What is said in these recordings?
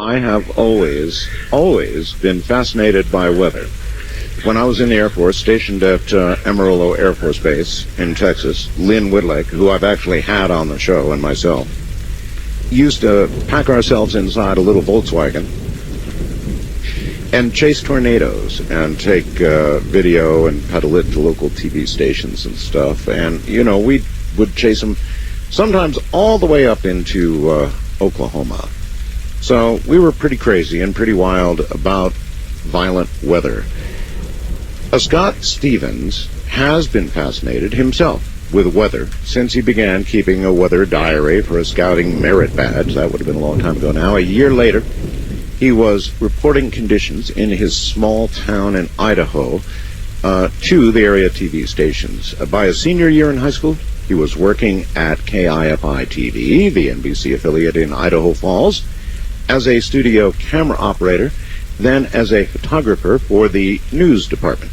I have always been fascinated by weather. When I was in the Air Force, stationed at Amarillo Air Force Base in Texas, Lynn Whitlake, who I've actually had on the show, and myself, used to pack ourselves inside a little Volkswagen and chase tornadoes and take video and peddle it to local TV stations and stuff. And, you know, we would chase them sometimes all the way up into Oklahoma. So we were pretty crazy and pretty wild about violent weather. Scott Stevens has been fascinated himself with weather since he began keeping a weather diary for a scouting merit badge. That would have been a long time ago now. A year later, he was reporting conditions in his small town in Idaho to the area TV stations. By his senior year in high school, he was working at KIFI-TV, the NBC affiliate in Idaho Falls, as a studio camera operator, then as a photographer for the news department.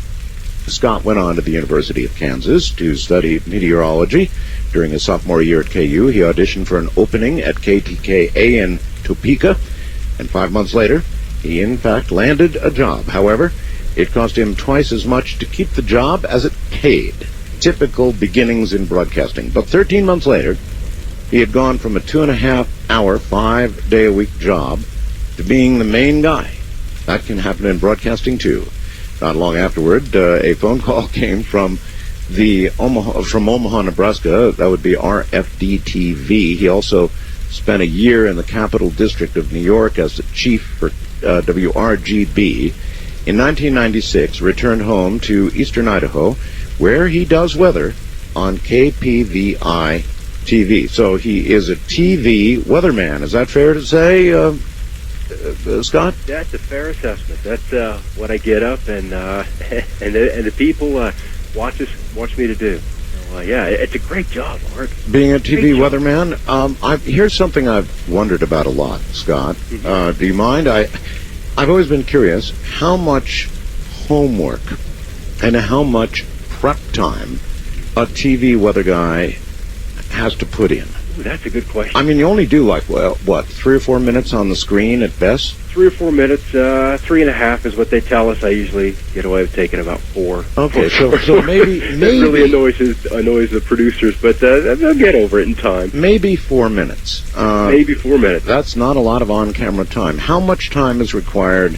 Scott went on to the University of Kansas to study meteorology. During his sophomore year at KU, he auditioned for an opening at KTKA in Topeka, and 5 months later, he in fact landed a job. However, it cost him twice as much to keep the job as it paid. Typical beginnings in broadcasting. But 13 months later, he had gone from a 2.5-hour, 5-day-a-week job to being the main guy. That can happen in broadcasting, too. Not long afterward, a phone call came from Omaha, Nebraska. That would be RFD-TV. He also spent a year in the Capital District of New York as the chief for WRGB. In 1996, returned home to eastern Idaho, where he does weather on KPVI TV. So he is a TV weatherman. Is that fair to say, Scott? That's a fair assessment. That's what I get up and the people watch me to do. So, yeah, it's a great job, Art. Being a TV weatherman, here's something I've wondered about a lot, Scott. Mm-hmm. Do you mind? I've always been curious how much homework and how much prep time a TV weather guy has to put in. Ooh, that's a good question. I mean, you only do like, well, what, 3 or 4 minutes on the screen at best? 3 or 4 minutes, 3.5 is what they tell us. I usually get away with taking about 4. Okay, so maybe it really annoys the producers, but they'll get over it in time. Maybe 4 minutes. Maybe 4 minutes. That's not a lot of on-camera time. How much time is required?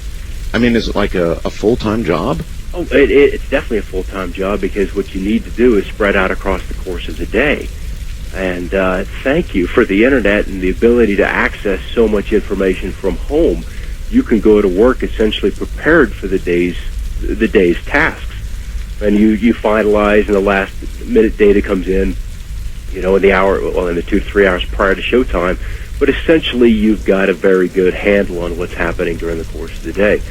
I mean, is it like a full-time job? Oh, it's definitely a full-time job, because what you need to do is spread out across the course of the day. And thank you for the internet and the ability to access so much information from home. You can go to work essentially prepared for the day's tasks, and you finalize, and the last minute data comes in, in the 2 to 3 hours prior to showtime. But essentially, you've got a very good handle on what's happening during the course of the day.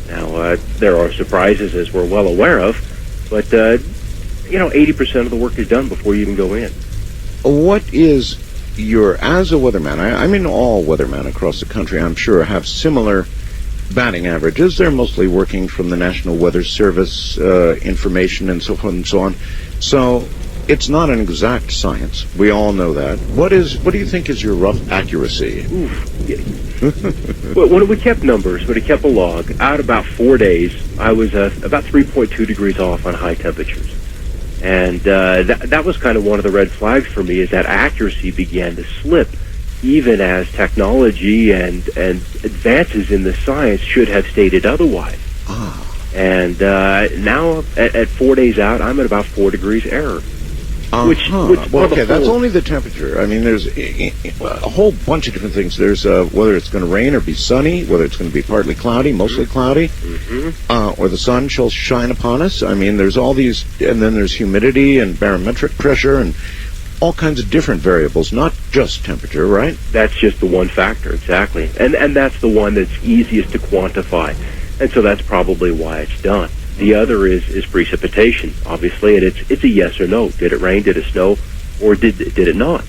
Now, there are surprises, as we're well aware of, but 80% of the work is done before you even go in. What is as a weatherman, I mean all weathermen across the country, I'm sure, have similar batting averages. They're mostly working from the National Weather Service information and so forth and so on. So it's not an exact science. We all know that. What do you think is your rough accuracy? Well, when we kept numbers, when we kept a log, out about 4 days, I was about 3.2 degrees off on high temperatures. And that was kind of one of the red flags for me, is that accuracy began to slip, even as technology and advances in the science should have stated otherwise. And now, at 4 days out, I'm at about 4 degrees error. That's only the temperature. I mean, there's a whole bunch of different things. There's whether it's going to rain or be sunny, whether it's going to be partly cloudy, mostly cloudy, or the sun shall shine upon us. I mean, there's all these, and then there's humidity and barometric pressure and all kinds of different variables, not just temperature, right? That's just the one factor, exactly. And that's the one that's easiest to quantify. And so that's probably why it's done. The other is precipitation, obviously, and it's a yes or no. Did it rain? Did it snow? Or did it not?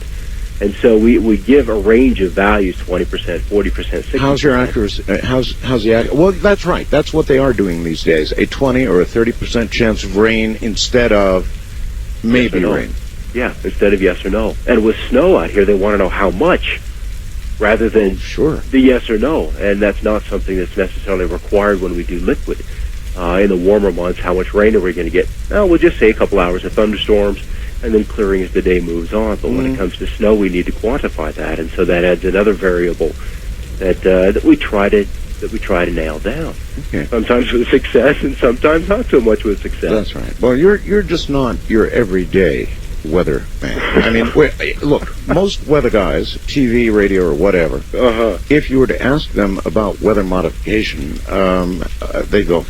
And so we give a range of values: 20%, 40%, 60%. How's your accuracy? How's the accuracy? Well, that's right. That's what they are doing these days: a 20 or a 30% chance of rain instead of maybe yes rain. Yeah, instead of yes or no. And with snow out here, they want to know how much. rather than Sure. the yes or no. And that's not something that's necessarily required when we do liquid. In the warmer months, how much rain are we going to get? Well, we'll just say a couple hours of thunderstorms and then clearing as the day moves on. But when it comes to snow, we need to quantify that, and so that adds another variable that we try to nail down. Okay. Sometimes with success, and sometimes not so much with success. That's right. Well, you're just not your everyday weather man. I mean, look, most weather guys, TV, radio, or whatever, if you were to ask them about weather modification, they go,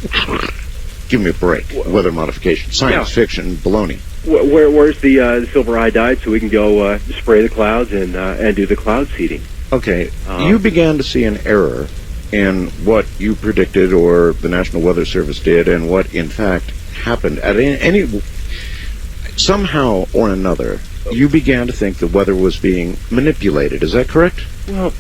give me a break. Weather modification, science fiction, baloney. Where's the silver iodide so we can go spray the clouds and do the cloud seeding? Okay, you began to see an error in what you predicted or the National Weather Service did and what in fact happened at any somehow or another. You began to think the weather was being manipulated. Is that correct? Well,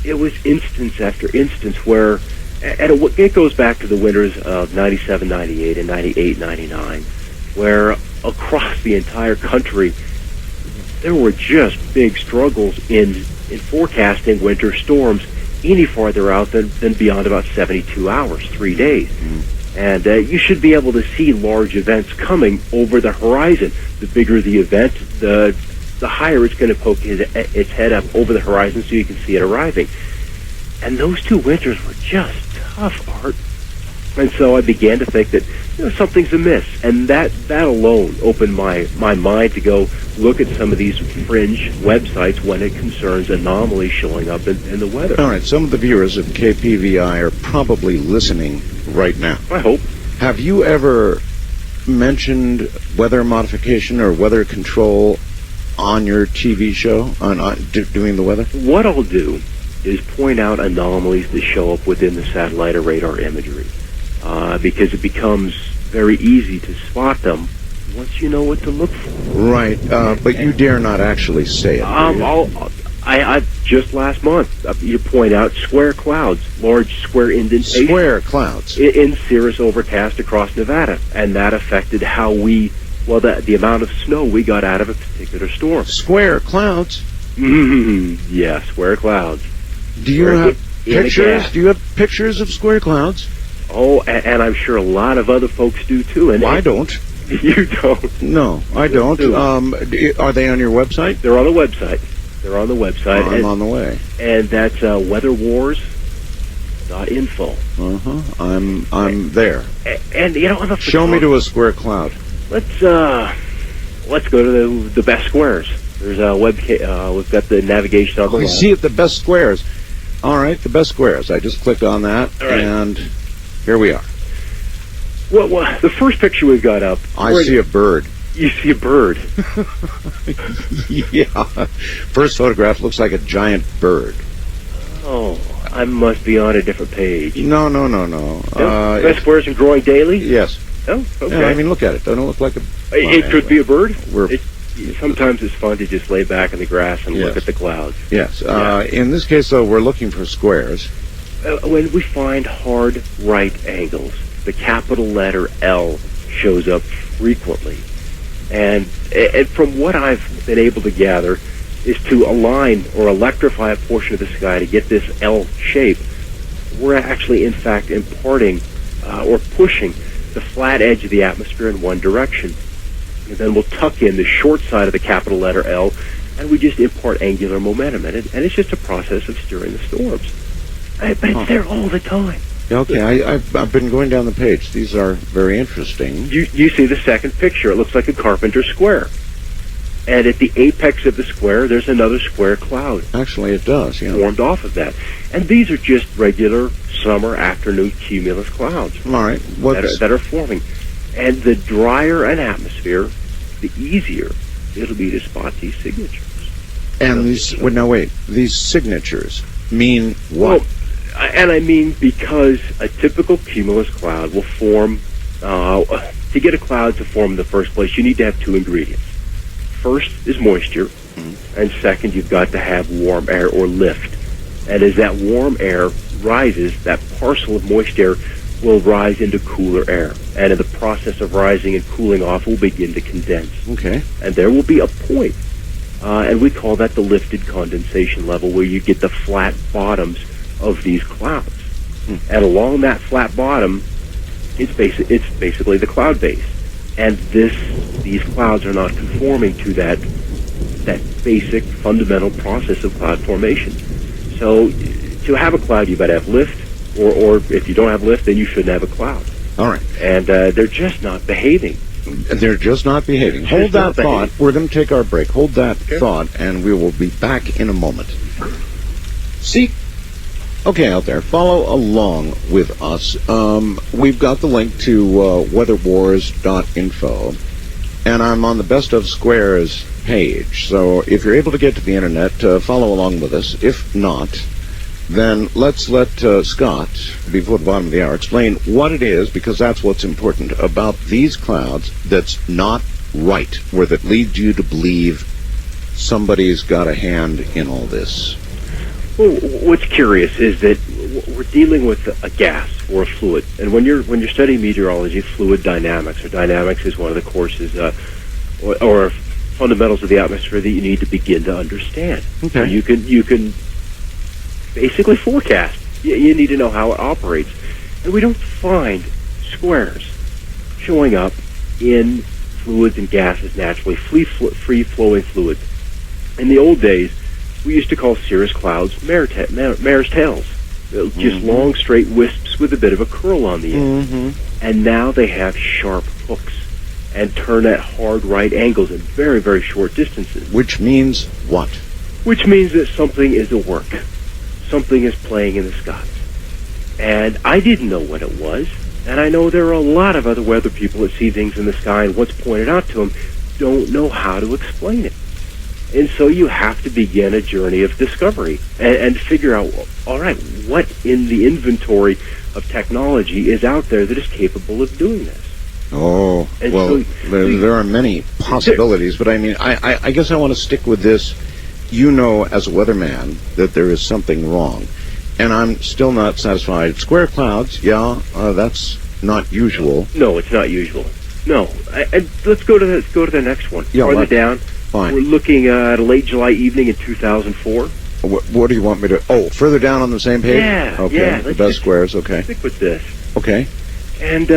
it was instance after instance where, and it goes back to the winters of 97, 98, and 98, 99, where across the entire country there were just big struggles in forecasting winter storms any farther out than beyond about 72 hours, 3 days. And you should be able to see large events coming over the horizon. The bigger the event, the higher it's going to poke its head up over the horizon so you can see it arriving. And those two winters were just tough, Art. And so I began to think that something's amiss. And that alone opened my mind to go look at some of these fringe websites when it concerns anomalies showing up in the weather. All right, some of the viewers of KPVI are probably listening right now. I hope. Have you ever mentioned weather modification or weather control on your TV show, on doing the weather? What I'll do is point out anomalies that show up within the satellite or radar imagery, because it becomes very easy to spot them once you know what to look for. Right, but you dare not actually say it. I just last month, you point out square clouds, large square indentation. Square clouds. In cirrus overcast across Nevada, and that affected how the amount of snow we got out of a particular storm. Square clouds? Yeah, square clouds. Do you have pictures? Do you have pictures of square clouds? Oh, and I'm sure a lot of other folks do too. And I don't. You don't? No, I don't. Are they on your website? They're on the website. They're on the website. I'm on the way. And that's weatherwars.info. I'm there. And on the show me to a square cloud. Let's go to the best squares. There's a we've got the navigation on the left. See it, the best squares. All right, the best squares. I just clicked on that, and here we are. Well, the first picture we got up. I see a bird. You see a bird. Yeah. First photograph looks like a giant bird. Oh, I must be on a different page. No. Best squares and growing daily? Yes. Oh, okay. Yeah, I mean, look at it. Doesn't it look like a... It could be a bird. Sometimes it's fun to just lay back in the grass and look at the clouds. Yes. In this case, though, we're looking for squares. When we find hard right angles, the capital letter L shows up frequently. And from what I've been able to gather is to align or electrify a portion of the sky to get this L shape. We're actually, in fact, imparting or pushing the flat edge of the atmosphere in one direction. And then we'll tuck in the short side of the capital letter L, and we just impart angular momentum. And it's just a process of steering the storms. But it's there all the time. Okay, I've been going down the page. These are very interesting. You see the second picture. It looks like a carpenter square. And at the apex of the square, there's another square cloud. Actually, it does, yeah. Formed off of that. And these are just regular summer afternoon cumulus clouds. All right. That are forming. And the drier an atmosphere, the easier it'll be to spot these signatures. And these signatures mean what? Well, and I mean because a typical cumulus cloud will form, to get a cloud to form in the first place, you need to have two ingredients. First is moisture, and second, you've got to have warm air or lift. And as that warm air rises, that parcel of moist air will rise into cooler air. And in the process of rising and cooling off, will begin to condense. Okay. And there will be a point and we call that the lifted condensation level, where you get the flat bottoms of these clouds. And along that flat bottom, it's basically the cloud base. And these clouds are not conforming to that basic fundamental process of cloud formation. So to have a cloud, you better have lift, or if you don't have lift, then you shouldn't have a cloud. All right. And they're just not behaving. They're just not behaving. Hold that thought. We're going to take our break. Hold that thought, and we will be back in a moment. See? Okay, out there, follow along with us. We've got the link to weatherwars.info, and I'm on the Best of Squares page. So if you're able to get to the internet, follow along with us. If not, then let's let Scott, before the bottom of the hour, explain what it is, because that's what's important, about these clouds that's not right, or that leads you to believe somebody's got a hand in all this. Well, what's curious is that we're dealing with a gas or a fluid, and when you're studying meteorology, fluid dynamics, or dynamics is one of the courses or fundamentals of the atmosphere that you need to begin to understand. Okay. So you can basically forecast. You need to know how it operates, and we don't find squares showing up in fluids and gases naturally, free-flowing fluids. In the old days, we used to call cirrus clouds mare's tails, just long, straight wisps with a bit of a curl on the end. And now they have sharp hooks and turn at hard right angles in very, very short distances. Which means what? Which means that something is at work. Something is playing in the skies. And I didn't know what it was, and I know there are a lot of other weather people that see things in the sky, and what's pointed out to them don't know how to explain it. And so you have to begin a journey of discovery and figure out, all right, what in the inventory of technology is out there that is capable of doing this? Oh, and well, so, there are many possibilities, but I mean, I guess I want to stick with this. You know, as a weatherman, that there is something wrong, and I'm still not satisfied. Square clouds, that's not usual. No, it's not usual. No, and let's go to the next one. Yeah, farther down. Fine. We're looking at a late July evening in 2004. What do you want me to? Oh, further down on the same page. Yeah. Okay. Yeah, the best squares. Okay. Stick with this. Okay. And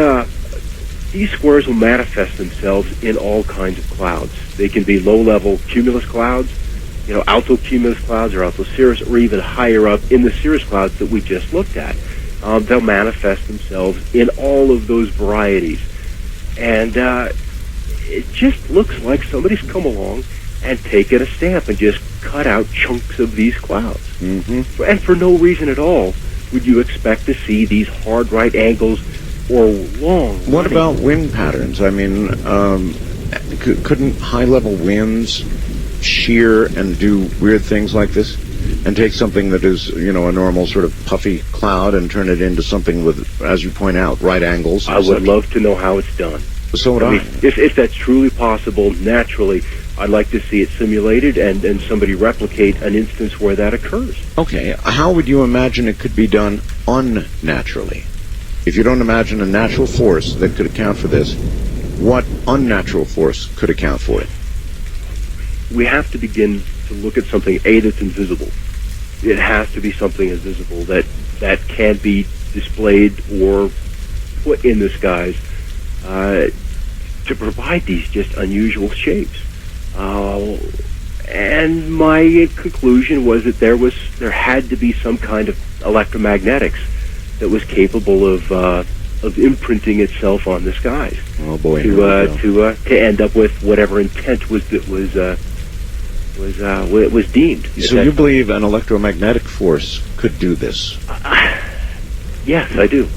these squares will manifest themselves in all kinds of clouds. They can be low-level cumulus clouds, altocumulus clouds or altocirrus, or even higher up in the cirrus clouds that we just looked at. They'll manifest themselves in all of those varieties. And it just looks like somebody's come along and taken a stamp and just cut out chunks of these clouds. Mm-hmm. And for no reason at all would you expect to see these hard right angles or long... What about wind patterns? I mean, couldn't high-level winds shear and do weird things like this? And take something that is, a normal sort of puffy cloud and turn it into something with, as you point out, right angles? I would love to know how it's done. So would I. If that's truly possible, naturally, I'd like to see it simulated and somebody replicate an instance where that occurs. Okay, how would you imagine it could be done unnaturally? If you don't imagine a natural force that could account for this, what unnatural force could account for it? We have to begin to look at something, that's invisible. It has to be something invisible that can be displayed or put in the skies to provide these just unusual shapes. And my conclusion was that there had to be some kind of electromagnetics that was capable of imprinting itself on the skies. Oh boy! To end up with whatever intent was deemed. So you believe an electromagnetic force could do this? Yes, I do.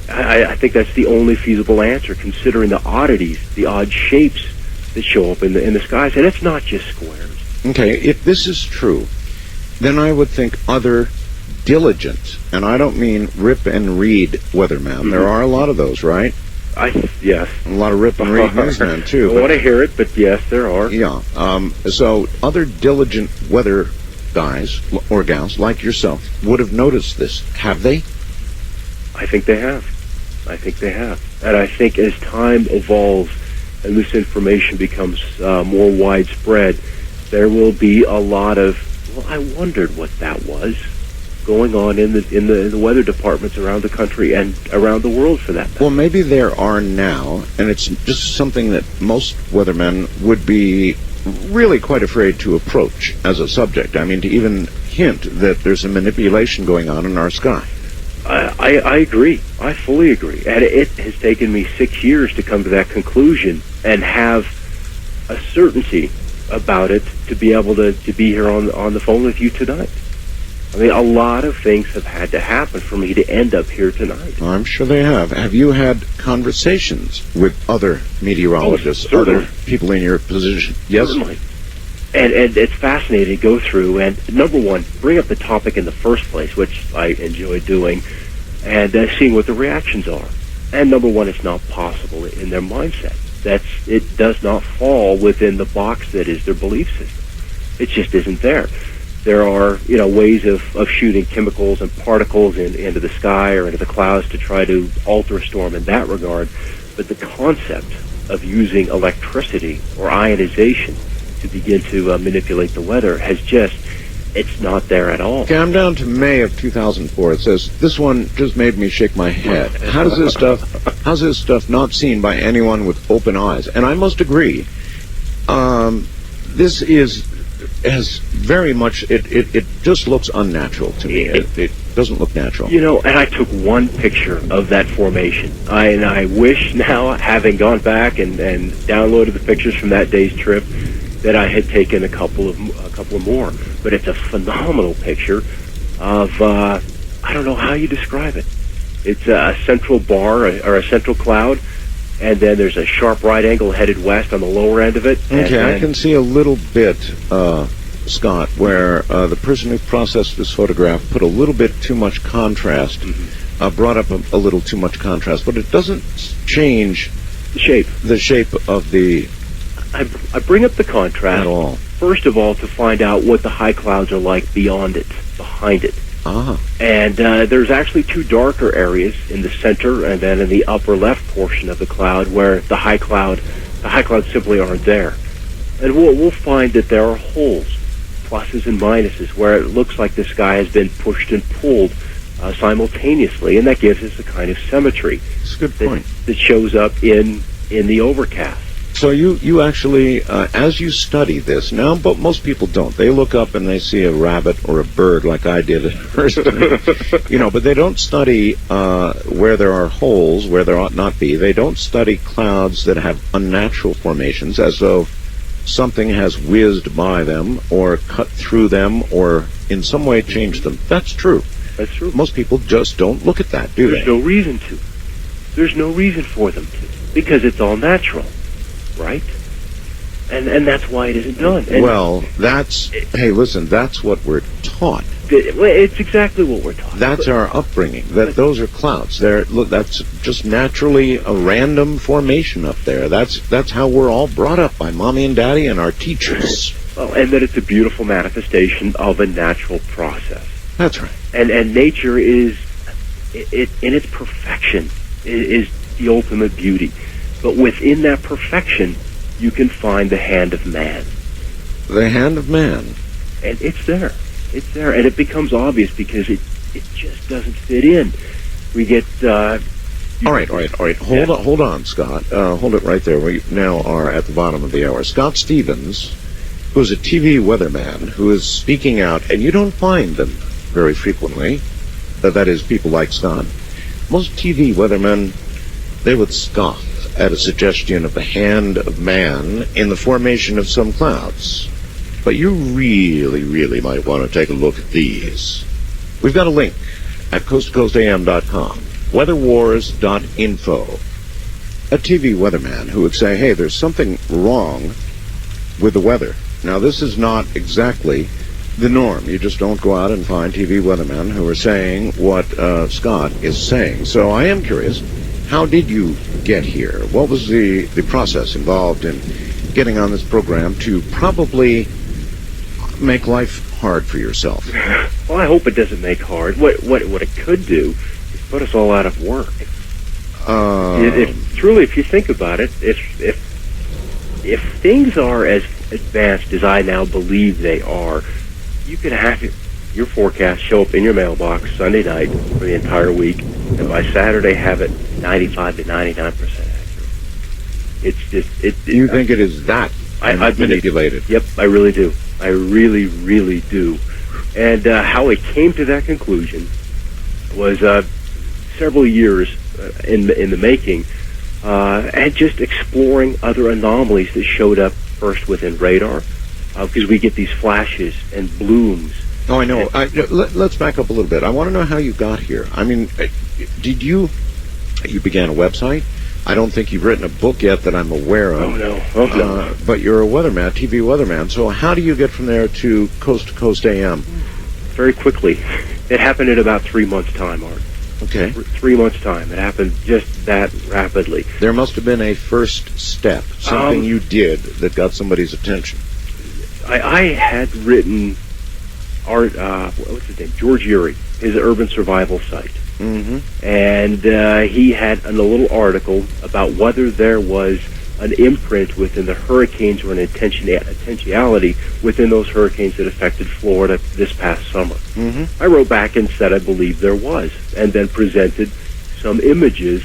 I think that's the only feasible answer, considering the oddities, the odd shapes that show up in the skies, and it's not just squares. Okay, if this is true, then I would think other diligent, and I don't mean rip and read weathermen. Mm-hmm. There are a lot of those, right? Yes. A lot of rip and read newsmen too. I want to hear it, but yes, there are. Yeah. So other diligent weather guys or gals like yourself would have noticed this. Have they? I think they have. And I think as time evolves, and this information becomes more widespread, there will be a lot of, well, I wondered what that was going on in the weather departments around the country and around the world, for that matter. Well, maybe there are now, and it's just something that most weathermen would be really quite afraid to approach as a subject. I mean, to even hint that there's a manipulation going on in our sky. I agree. I fully agree. And it has taken me 6 years to come to that conclusion and have a certainty about it to be able to be here on the phone with you tonight. I mean, a lot of things have had to happen for me to end up here tonight. I'm sure they have. Have you had conversations with other meteorologists, other people in your position? Yes. Certainly. And it's fascinating to go through and, number one, bring up the topic in the first place, which I enjoy doing, and seeing what the reactions are. And number one, it's not possible in their mindset. It does not fall within the box that is their belief system. It just isn't there. There are, ways of shooting chemicals and particles into the sky or into the clouds to try to alter a storm in that regard. But the concept of using electricity or ionization to begin to manipulate the weather it's not there at all. Okay, I'm down to May of 2004. It says, this one just made me shake my head. How's this stuff not seen by anyone with open eyes? And I must agree, this has very much, it just looks unnatural to me. It doesn't look natural. And I took one picture of that formation. I wish now, having gone back and downloaded the pictures from that day's trip, that I had taken a couple of more. But it's a phenomenal picture of, I don't know how you describe it. It's a central bar or a central cloud, and then there's a sharp right angle headed west on the lower end of it. Okay, I can see a little bit, Scott, where the person who processed this photograph put a little bit too much contrast, brought up a little too much contrast, but it doesn't change the shape of the... I bring up the contrast at all. First of all, to find out what the high clouds are like beyond it, behind it. And there's actually two darker areas in the center and then in the upper left portion of the cloud where the high clouds simply aren't there. And we'll find that there are holes, pluses and minuses, where it looks like the sky has been pushed and pulled simultaneously, and that gives us a kind of symmetry. That's a good point. That shows up in the overcast. So you actually, as you study this now, but most people don't. They look up and they see a rabbit or a bird, like I did at first, but they don't study where there are holes, where there ought not be. They don't study clouds that have unnatural formations, as though something has whizzed by them or cut through them or in some way changed them. That's true. That's true. Most people just don't look at that, do they? There's no reason to. There's no reason for them to, because it's all natural. Right? And that's why it isn't done. And hey, listen, that's what we're taught. It's exactly what we're taught. That's our upbringing. Those are clouds. That's just naturally a random formation up there. That's how we're all brought up by Mommy and Daddy and our teachers. Well, and that it's a beautiful manifestation of a natural process. That's right. And nature is, in its perfection, is the ultimate beauty. But within that perfection, you can find the hand of man. The hand of man. And it's there. It's there. And it becomes obvious because it just doesn't fit in. We get... All right. Hold on, Scott. Hold it right there. We now are at the bottom of the hour. Scott Stevens, who's a TV weatherman, who is speaking out, and you don't find them very frequently. That is, people like Scott. Most TV weathermen, they would scoff at a suggestion of the hand of man in the formation of some clouds. But you really, really might want to take a look at these. We've got a link at coasttocoastam.com, weatherwars.info. A TV weatherman who would say, hey, there's something wrong with the weather. Now, this is not exactly the norm. You just don't go out and find TV weathermen who are saying what Scott is saying. So I am curious, how did you get here? What was the process involved in getting on this program to probably make life hard for yourself? Well, I hope it doesn't make hard. What it could do is put us all out of work. If you think about it, if if things are as advanced as I now believe they are, you could have your forecast show up in your mailbox Sunday night for the entire week, and by Saturday have it 95 to 99% accurate. It's just You think it is that manipulated? Yep, I really do. I really, really do. And how it came to that conclusion was several years in the making, and just exploring other anomalies that showed up first within radar, because we get these flashes and blooms. Oh, I know. Let's back up a little bit. I want to know how you got here. I mean, did you began a website? I don't think you've written a book yet that I'm aware of. Oh, no. But you're a weatherman, TV weatherman. So how do you get from there to Coast AM? Very quickly. It happened in about 3 months' time, Art. Okay. 3 months' time. It happened just that rapidly. There must have been a first step, something you did that got somebody's attention. I had written Art, what's his name? George Urey, his urban survival site. Mm-hmm. And he had a little article about whether there was an imprint within the hurricanes or an intentionality within those hurricanes that affected Florida this past summer. Mm-hmm. I wrote back and said I believed there was, and then presented some images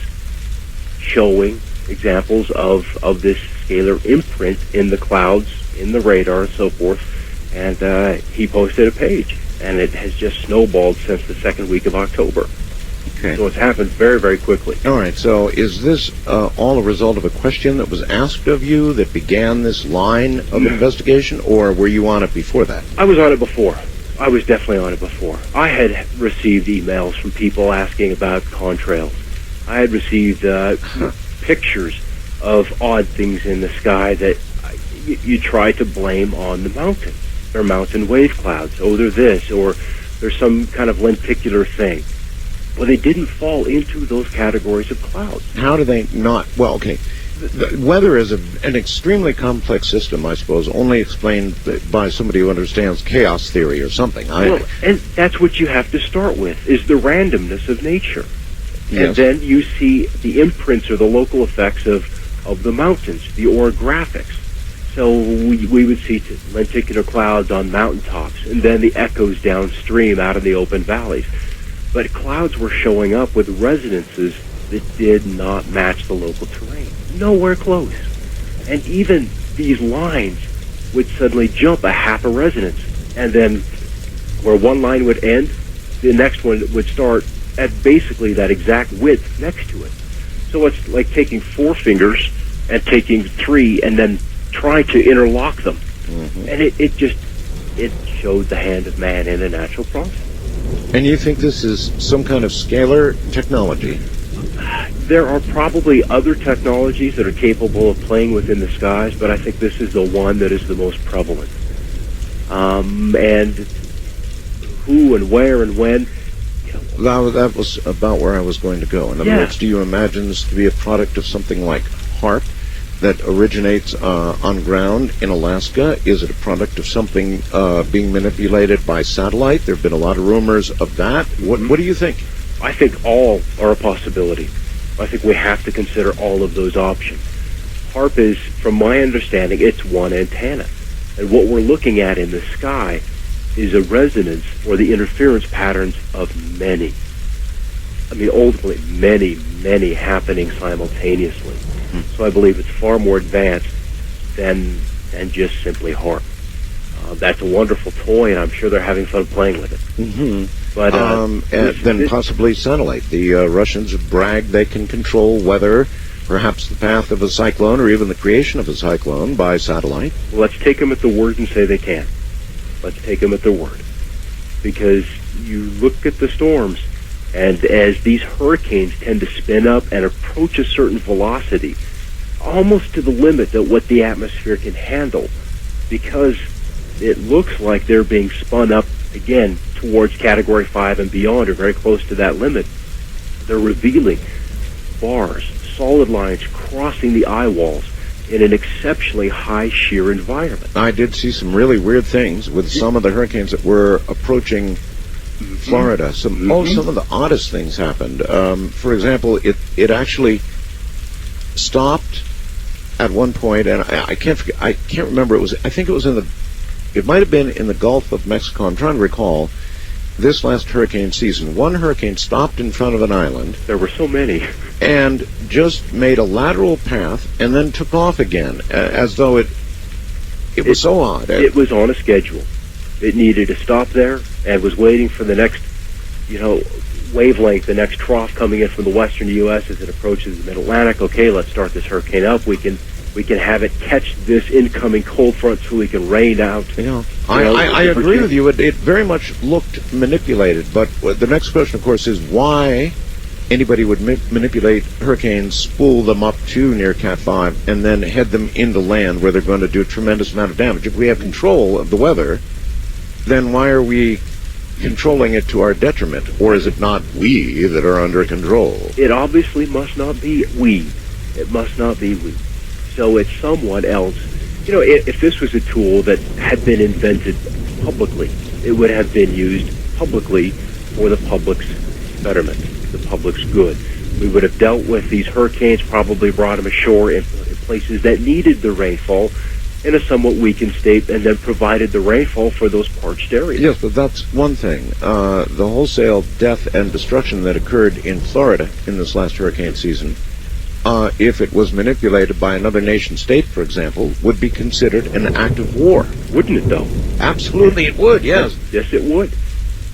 showing examples of this scalar imprint in the clouds, in the radar, and so forth. And he posted a page, and it has just snowballed since the second week of October. Okay. So it's happened very, very quickly. All right. So is this all a result of a question that was asked of you that began this line of investigation, or were you on it before that? I was on it before. I was definitely on it before. I had received emails from people asking about contrails. I had received pictures of odd things in the sky that you try to blame on the mountains. They're mountain wave clouds. Oh, they're this, or there's some kind of lenticular thing. Well, they didn't fall into those categories of clouds. How do they not? Well, okay. The weather is an extremely complex system, I suppose, only explained by somebody who understands chaos theory or something. Well, and that's what you have to start with, is the randomness of nature. Yes. And then you see the imprints or the local effects of the mountains, the orographics. So we would see lenticular clouds on mountaintops, and then the echoes downstream out in the open valleys. But clouds were showing up with resonances that did not match the local terrain. Nowhere close. And even these lines would suddenly jump a half a resonance. And then where one line would end, the next one would start at basically that exact width next to it. So it's like taking 4 fingers and taking 3 and then trying to interlock them. Mm-hmm. And it showed the hand of man in a natural process. And you think this is some kind of scalar technology? There are probably other technologies that are capable of playing within the skies, but I think this is the one that is the most prevalent. And who and where and when, that was about where I was going to go. In other words, do you imagine this to be a product of something like HARP that originates on ground in Alaska? Is it a product of something being manipulated by satellite? There have been a lot of rumors of that. What do you think? I think all are a possibility. I think we have to consider all of those options. HARP is, from my understanding, it's one antenna. And what we're looking at in the sky is a resonance or the interference patterns of many. I mean, ultimately, many, many happening simultaneously. So I believe it's far more advanced than just simply HARP. That's a wonderful toy, and I'm sure they're having fun playing with it. Mm-hmm. But then possibly satellite. The Russians have bragged they can control weather, perhaps the path of a cyclone or even the creation of a cyclone by satellite. Well, let's take them at the word and say they can. Let's take them at their word. Because you look at the storms, and as these hurricanes tend to spin up and approach a certain velocity, almost to the limit of what the atmosphere can handle, because it looks like they're being spun up, again, towards Category 5 and beyond, or very close to that limit. They're revealing bars, solid lines crossing the eye walls in an exceptionally high shear environment. I did see some really weird things with some of the hurricanes that were approaching Florida. Some of the oddest things happened. For example, it actually stopped at one point, and I can't remember. I think it was it might have been in the Gulf of Mexico. I'm trying to recall. This last hurricane season, one hurricane stopped in front of an island. There were so many. And just made a lateral path and then took off again, as though it was so odd. It was on a schedule. It needed to stop there and was waiting for the next, wavelength, the next trough coming in from the western U.S. as it approaches the mid-Atlantic. Okay, let's start this hurricane up. We can have it catch this incoming cold front so we can rain out. I agree with you. It very much looked manipulated. But the next question, of course, is why anybody would manipulate hurricanes, spool them up to near Cat 5, and then head them into land where they're going to do a tremendous amount of damage. If we have control of the weather, then why are we controlling it to our detriment? Or is it not we that are under control? It obviously must not be we. It must not be we. So it's someone else. If this was a tool that had been invented publicly, it would have been used publicly for the public's betterment, the public's good. We would have dealt with these hurricanes, probably brought them ashore in places that needed the rainfall in a somewhat weakened state, and then provided the rainfall for those parched areas. Yes, but that's one thing. The wholesale death and destruction that occurred in Florida in this last hurricane season, if it was manipulated by another nation state, for example, would be considered an act of war. Wouldn't it, though? Absolutely it would, yes. Yes, it would.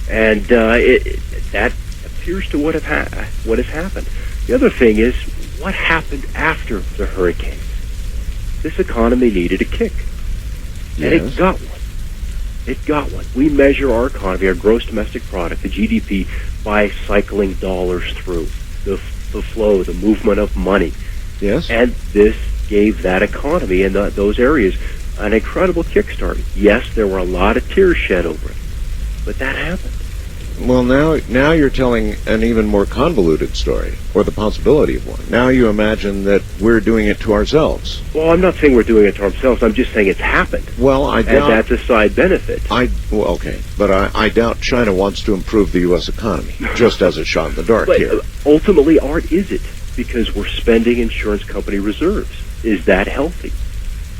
And that appears to what has happened. The other thing is, what happened after the hurricane? This economy needed a kick. Yes. And it got one. It got one. We measure our economy, our gross domestic product, the GDP, by cycling dollars through. The flow, the movement of money. Yes. And this gave that economy in those areas an incredible kickstart. Yes, there were a lot of tears shed over it, but that happened. Well, now you're telling an even more convoluted story, or the possibility of one. Now you imagine that we're doing it to ourselves. Well, I'm not saying we're doing it to ourselves. I'm just saying it's happened. Well, I doubt... And that's a side benefit. Okay, but I doubt China wants to improve the U.S. economy, just as a shot in the dark but here. Ultimately, Art, is it? Because we're spending insurance company reserves. Is that healthy?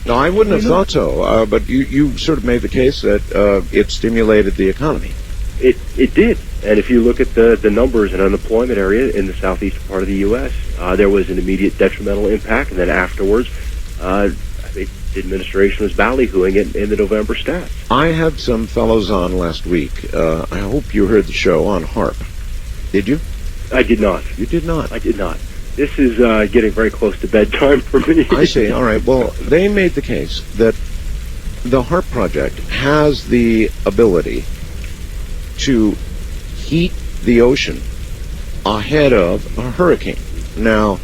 No, I wouldn't have thought so, but you sort of made the case that it stimulated the economy. It did. And if you look at the numbers in unemployment area in the southeastern part of the U.S., there was an immediate detrimental impact, and then afterwards, the administration was ballyhooing it in the November stats. I had some fellows on last week. I hope you heard the show on HARP. Did you? I did not. You did not? I did not. This is getting very close to bedtime for me. I see. All right. Well, they made the case that the HARP project has the ability to heat the ocean ahead of a hurricane. Now,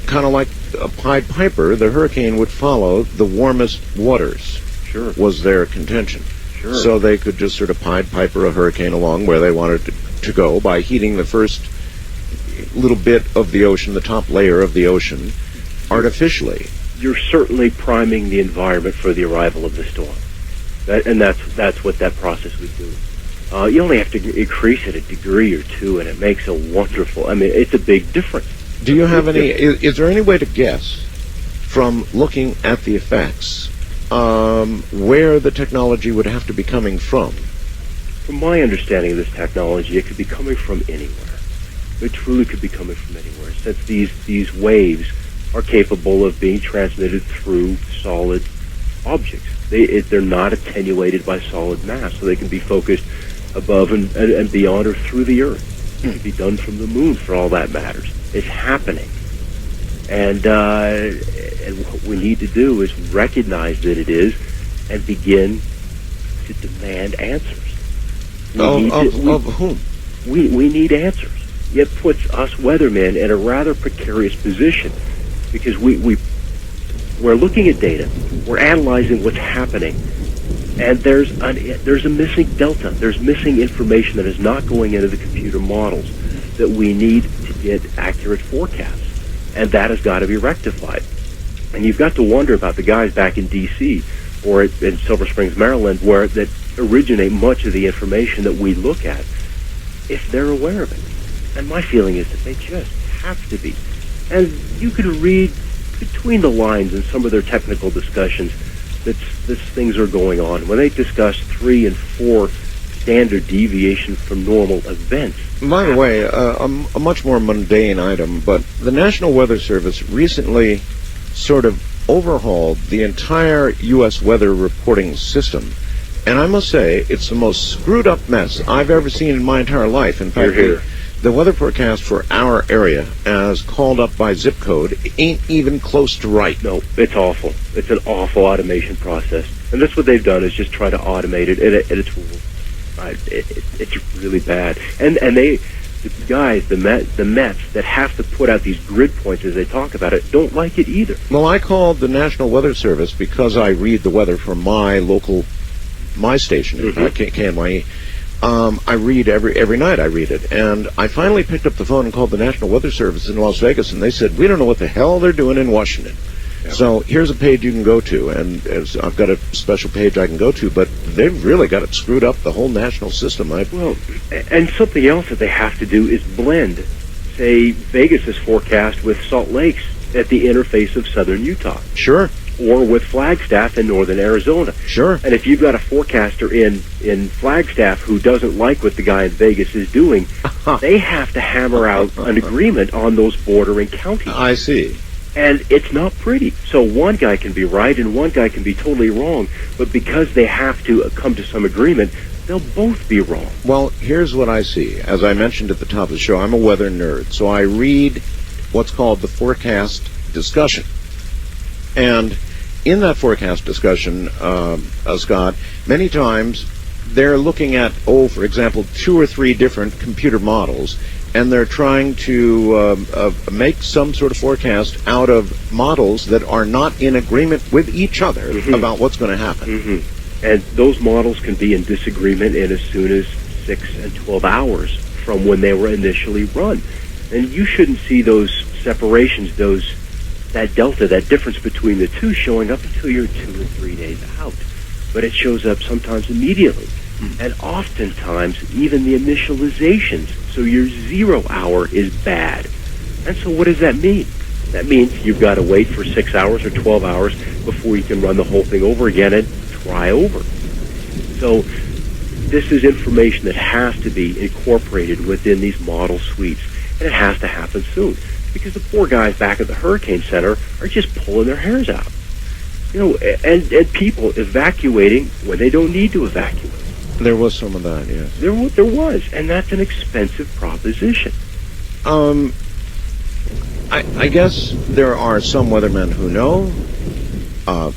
kind of like a Pied Piper, the hurricane would follow the warmest waters. Sure. Was their contention. Sure. So they could just sort of Pied Piper a hurricane along where they wanted to go by heating the first little bit of the ocean, the top layer of the ocean, artificially. You're certainly priming the environment for the arrival of the storm. That's what that process would do. You only have to increase it a degree or two, and it makes a wonderful... it's a big difference. Do you have any... Is there any way to guess, from looking at the effects, where the technology would have to be coming from? From my understanding of this technology, it could be coming from anywhere. It truly could be coming from anywhere, since these waves are capable of being transmitted through solid objects. They're not attenuated by solid mass, so they can be focused above and beyond or through the Earth. It can be done from the moon, for all that matters. It's happening. And what we need to do is recognize that it is and begin to demand answers. Of whom? We need answers. It puts us weathermen in a rather precarious position because we're looking at data, we're analyzing what's happening, and there's a missing delta. There's missing information that is not going into the computer models that we need to get accurate forecasts, and that has got to be rectified. And you've got to wonder about the guys back in D.C. or in Silver Springs, Maryland, where that originate much of the information that we look at, if they're aware of it. And my feeling is that they just have to be. And you can read between the lines in some of their technical discussions that things are going on. When they discuss 3 and 4 standard deviations from normal events. By the way, a much more mundane item, but the National Weather Service recently sort of overhauled the entire U.S. weather reporting system. And I must say, it's the most screwed up mess I've ever seen in my entire life. In fact, the weather forecast for our area, as called up by zip code, ain't even close to right. No, it's awful. It's an awful automation process. And that's what they've done, is just try to automate it, and it's really bad. And they, the guys, the Mets that have to put out these grid points as they talk about it, don't like it either. Well, I called the National Weather Service because I read the weather from my station, KNYE. I read every night. I read it, and I finally picked up the phone and called the National Weather Service in Las Vegas, and they said, we don't know what the hell they're doing in Washington. Yeah. So here's a page you can go to, and I've got a special page I can go to, but they've really got it screwed up, the whole national system. Well, and something else that they have to do is blend, say, Vegas's forecast with Salt Lake's at the interface of southern Utah. Sure. Or with Flagstaff in northern Arizona. Sure. And if you've got a forecaster in Flagstaff who doesn't like what the guy in Vegas is doing, they have to hammer out an agreement on those bordering counties. I see. And it's not pretty. So one guy can be right and one guy can be totally wrong, but because they have to come to some agreement, they'll both be wrong. Well, here's what I see. As I mentioned at the top of the show, I'm a weather nerd, so I read what's called the forecast discussion. And in that forecast discussion, Scott, many times they're looking at, for example, 2 or 3 different computer models, and they're trying to make some sort of forecast out of models that are not in agreement with each other about what's going to happen. And those models can be in disagreement in as soon as 6 and 12 hours from when they were initially run. And you shouldn't see those separations, that delta, that difference between the two showing up until you're 2 or 3 days out. But it shows up sometimes immediately. And oftentimes, even the initializations. So your 0 hour is bad. And so what does that mean? That means you've got to wait for 6 hours or 12 hours before you can run the whole thing over again and try over. So this is information that has to be incorporated within these model suites. And it has to happen soon. Because the poor guys back at the Hurricane Center are just pulling their hairs out. And people evacuating when they don't need to evacuate. There was some of that, yes. There was, and that's an expensive proposition. I guess there are some weathermen who know,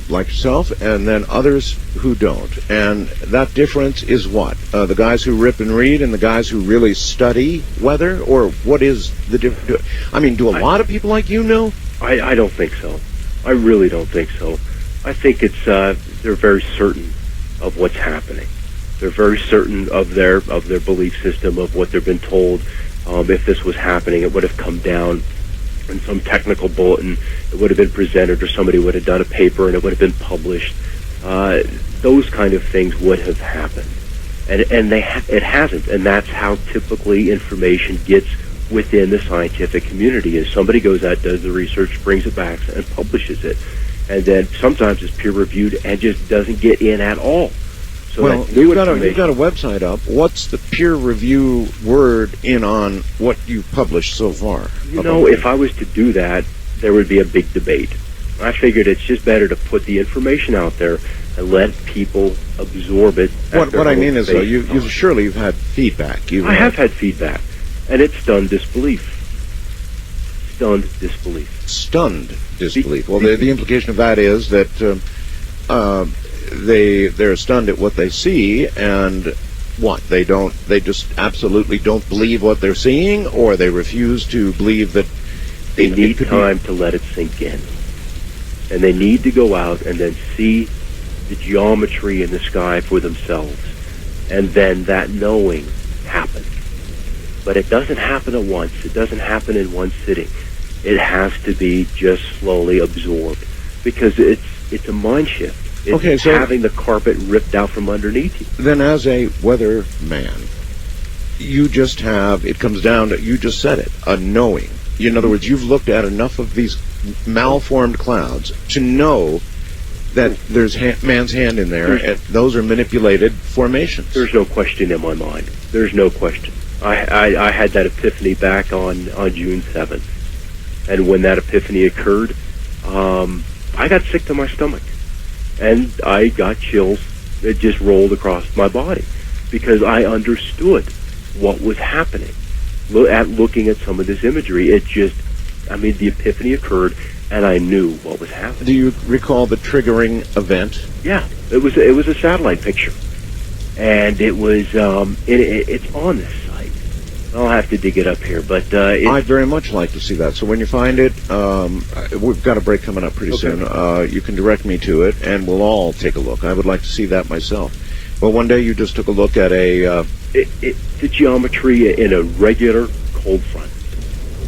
like yourself, and then others who don't. And that difference is what? The guys who rip and read and the guys who really study weather? Or what is the difference? I mean, do a lot of people like you know? I don't think so. I really don't think so. I think it's they're very certain of what's happening. They're very certain of their belief system, of what they've been told. If this was happening, it would have come down in some technical bulletin. It would have been presented, or somebody would have done a paper, and it would have been published. Those kind of things would have happened, and it hasn't. And that's how typically information gets within the scientific community. Is somebody goes out, does the research, brings it back, and publishes it, and then sometimes it's peer reviewed and just doesn't get in at all. So well, you've got a website up. What's the peer review word in on what you've published so far? If I was to do that, there would be a big debate. I figured it's just better to put the information out there and let people absorb it. What I mean is, though, you've had feedback. I have had feedback, and it's stunned disbelief. Stunned disbelief. Stunned disbelief. Well, the implication of that is that they're stunned at what they see, and what they just absolutely don't believe what they're seeing, or they refuse to believe that they need time to let it sink in, and they need to go out and then see the geometry in the sky for themselves, and then that knowing happens. But it doesn't happen at once. It doesn't happen in one sitting. It has to be just slowly absorbed, because it's a mind shift. It's having the carpet ripped out from underneath you. Then as a weatherman, you just have, it comes down to, you just said it, a knowing. In other words, you've looked at enough of these malformed clouds, to know that there's man's hand in there, and those are manipulated formations. There's no question in my mind. There's no question. I had that epiphany back on June 7th. And when that epiphany occurred, I got sick to my stomach. And I got chills that just rolled across my body because I understood what was happening. Looking at some of this imagery, the epiphany occurred, and I knew what was happening. Do you recall the triggering event? Yeah, it was a satellite picture, and it was it's on this site. I'll have to dig it up here, but I'd very much like to see that. So when you find it, we've got a break coming up pretty soon. You can direct me to it, and we'll all take a look. I would like to see that myself. But one day you just took a look at the geometry in a regular cold front,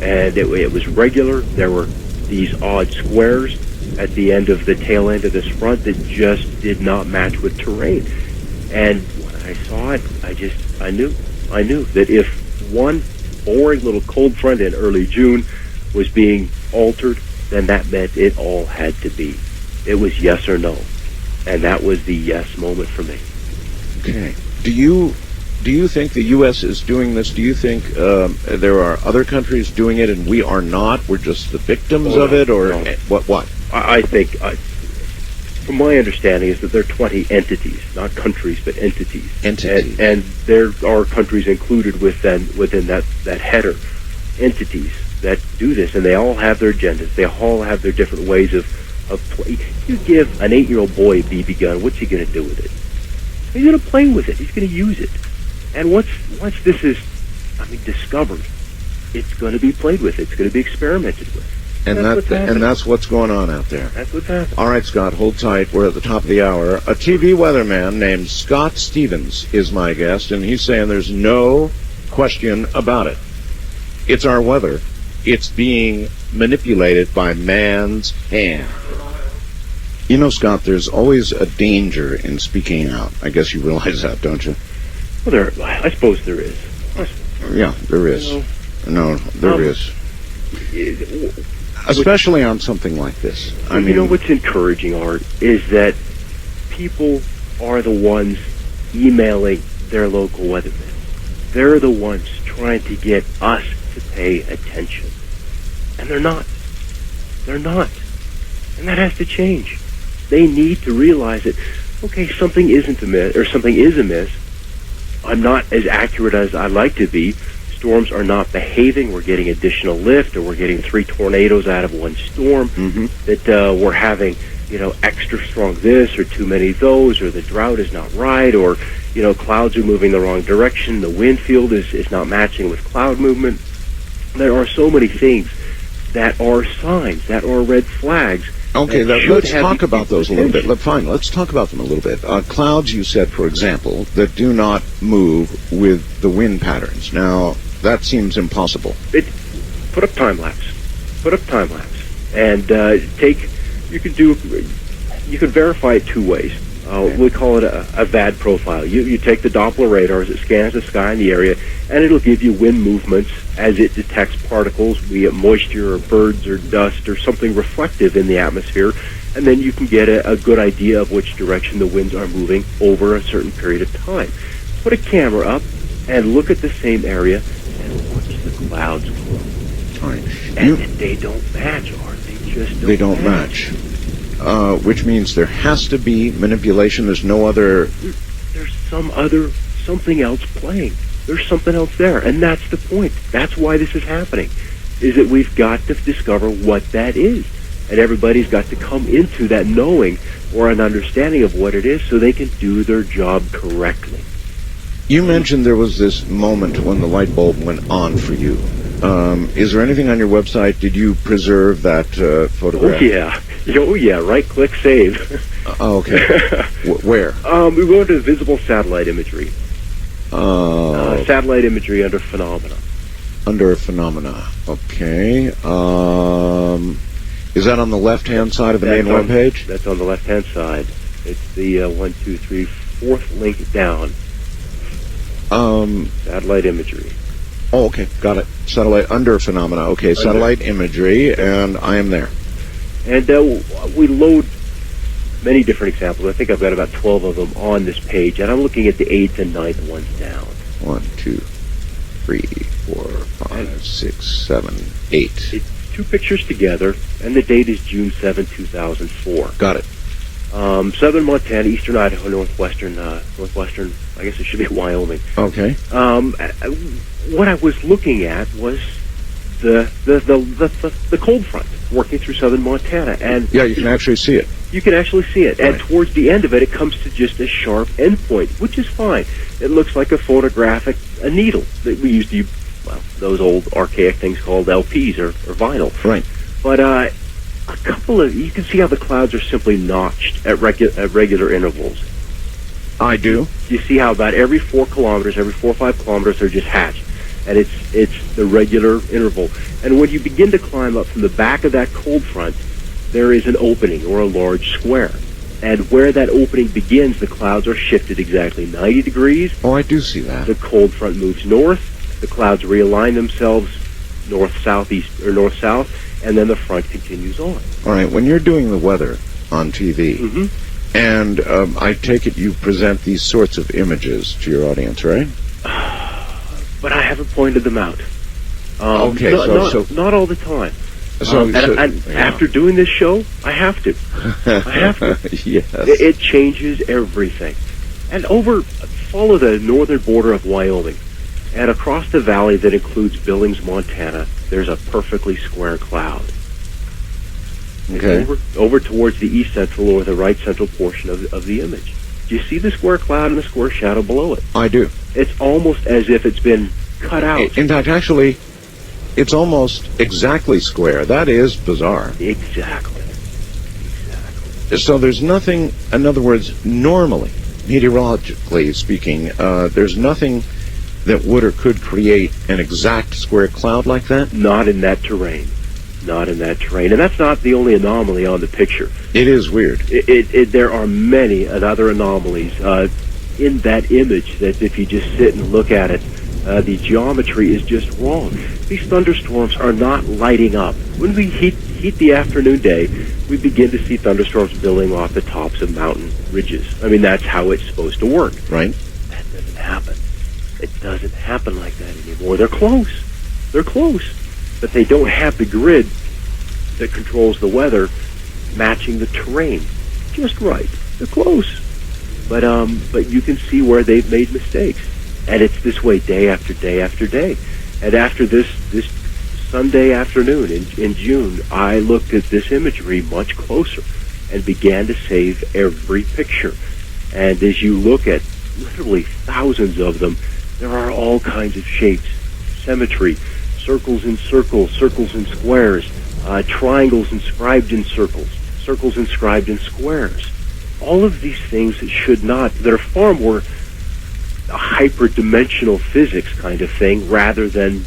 and it was regular. There were these odd squares at the end of the tail end of this front that just did not match with terrain. And when I saw it, I knew that if one boring little cold front in early June was being altered, then that meant it all had to be. It was yes or no, and that was the yes moment for me. Okay. Do you think the U.S. is doing this? Do you think there are other countries doing it and we are not? We're just the victims of it, or no. What? I think, from my understanding, is that there are 20 entities, not countries, but entities. And there are countries included within that header, entities that do this, and they all have their agendas. They all have their different ways of play. You give an 8-year-old boy a BB gun, what's he going to do with it? He's going to play with it. He's going to use it. And once this is, discovered, it's going to be played with. It's going to be experimented with. And that's what's going on out there. That's what's happening. All right, Scott, hold tight. We're at the top of the hour. A TV weatherman named Scott Stevens is my guest, and he's saying there's no question about it. It's our weather. It's being manipulated by man's hand. You know, Scott, there's always a danger in speaking out. I guess you realize that, don't you? Well, I suppose there is. Yeah, there is. There is. Especially on something like this. You know what's encouraging, Art, is that people are the ones emailing their local weathermen. They're the ones trying to get us to pay attention. And they're not. They're not. And that has to change. They need to realize that, okay, something isn't amiss, or something is amiss. I'm not as accurate as I'd like to be. Storms are not behaving. We're getting additional lift, or we're getting 3 tornadoes out of one storm. That we're having, extra strong this, or too many those, or the drought is not right, or, clouds are moving the wrong direction. The wind field is not matching with cloud movement. There are so many things that are signs, that are red flags. Okay, let's talk about those a little bit. Fine, let's talk about them a little bit. Clouds, you said, for example, that do not move with the wind patterns. Now, that seems impossible. Put up time lapse. And you can verify it 2 ways. We call it a VAD profile. You take the Doppler radar as it scans the sky in the area, and it'll give you wind movements as it detects particles, be it moisture or birds or dust or something reflective in the atmosphere, and then you can get a good idea of which direction the winds are moving over a certain period of time. Put a camera up and look at the same area and watch the clouds grow. All right. And they don't match, Art. They just don't match. Which means there has to be manipulation. There's no other... There's something else playing. There's something else there, and that's the point. That's why this is happening, is that we've got to discover what that is. And everybody's got to come into that knowing or an understanding of what it is so they can do their job correctly. You mentioned there was this moment when the light bulb went on for you. Is there anything on your website? Did you preserve that photograph? Oh, yeah. Right-click, save. Okay. Where? We go into visible satellite imagery. Satellite imagery under phenomena. Under phenomena. Okay. Is that on the left-hand side of the main webpage? That's on the left-hand side. It's the 4th link down. Satellite imagery. Oh, okay. Got it. Satellite under phenomena. Okay, satellite imagery, and I am there. And we load many different examples. I think I've got about 12 of them on this page, and I'm looking at the 8th and 9th ones down. 1, 2, 3, 4, 5, 6, 7, 8. It's 2 pictures together, and the date is June 7, 2004. Got it. Southern Montana, eastern Idaho, northwestern, I guess it should be Wyoming. Okay. What I was looking at was the cold front working through southern Montana, and Yeah, you can actually see it. you can actually see it. Right. And towards the end of it, it comes to just a sharp endpoint, which is fine. It looks like a needle that we used to use, those old archaic things called LPs or vinyl. Right. But you can see how the clouds are simply notched at regular intervals. I do. You see how about every 4 or 5 kilometers, they're just hatched. And it's the regular interval. And when you begin to climb up from the back of that cold front, there is an opening or a large square. And where that opening begins, the clouds are shifted exactly 90 degrees. Oh, I do see that. The cold front moves north. The clouds realign themselves north-southeast or north-south, and then the front continues on. All right, when you're doing the weather on TV, and I take it you present these sorts of images to your audience, right? But I haven't pointed them out. Okay, not all the time. Yeah. After doing this show, I have to. Yes. It changes everything. And follow the northern border of Wyoming, and across the valley that includes Billings, Montana, there's a perfectly square cloud. Okay. Over towards the east central or the right central portion of the image. Do you see the square cloud and the square shadow below it? I do. It's almost as if it's been cut out. In fact, actually, it's almost exactly square. That is bizarre. Exactly. So there's nothing, in other words, normally, meteorologically speaking, there's nothing that would or could create an exact square cloud like that? Not in that terrain. And that's not the only anomaly on the picture. It is weird. There are many other anomalies in that image that if you just sit and look at it, the geometry is just wrong. These thunderstorms are not lighting up. When we heat the afternoon day, we begin to see thunderstorms building off the tops of mountain ridges. I mean, that's how it's supposed to work. Right. That doesn't happen. It doesn't happen like that anymore. They're close, but they don't have the grid that controls the weather matching the terrain just right. They're close, but you can see where they've made mistakes, and it's this way day after day after day. And after this Sunday afternoon in June, I looked at this imagery much closer and began to save every picture. And as you look at literally thousands of them, there are all kinds of shapes, symmetry, circles in circles, circles in squares, triangles inscribed in circles, circles inscribed in squares. All of these things that are far more a hyperdimensional physics kind of thing rather than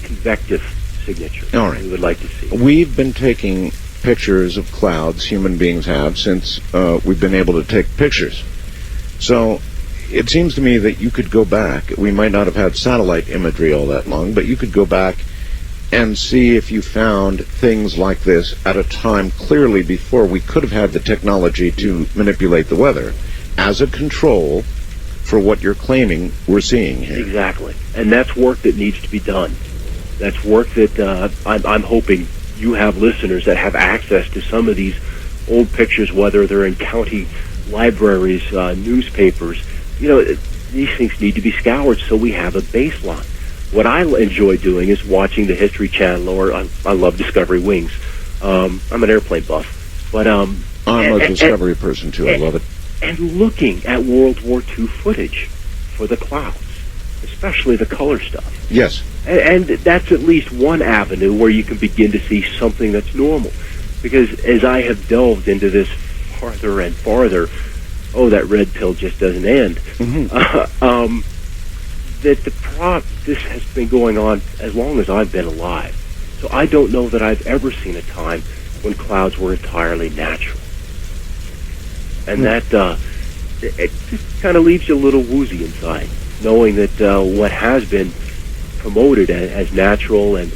convective signature. All right. We would like to see. We've been taking pictures of clouds, human beings have, since we've been able to take pictures. So it seems to me that you could go back. We might not have had satellite imagery all that long, but you could go back and see if you found things like this at a time clearly before we could have had the technology to manipulate the weather as a control for what you're claiming we're seeing here. Exactly. And that's work that needs to be done. That's work that I'm hoping you have listeners that have access to some of these old pictures, whether they're in county libraries, newspapers. You know, these things need to be scoured so we have a baseline. What I enjoy doing is watching the History Channel, or I love Discovery Wings. I'm an airplane buff, but I'm a Discovery person too. I love it. And looking at World War II footage for the clouds, especially the color stuff. Yes. And that's at least one avenue where you can begin to see something that's normal. Because as I have delved into this farther and farther, that red pill just doesn't end. Mm-hmm. This has been going on as long as I've been alive. So I don't know that I've ever seen a time when clouds were entirely natural. And that it just kind of leaves you a little woozy inside, knowing that what has been promoted as natural and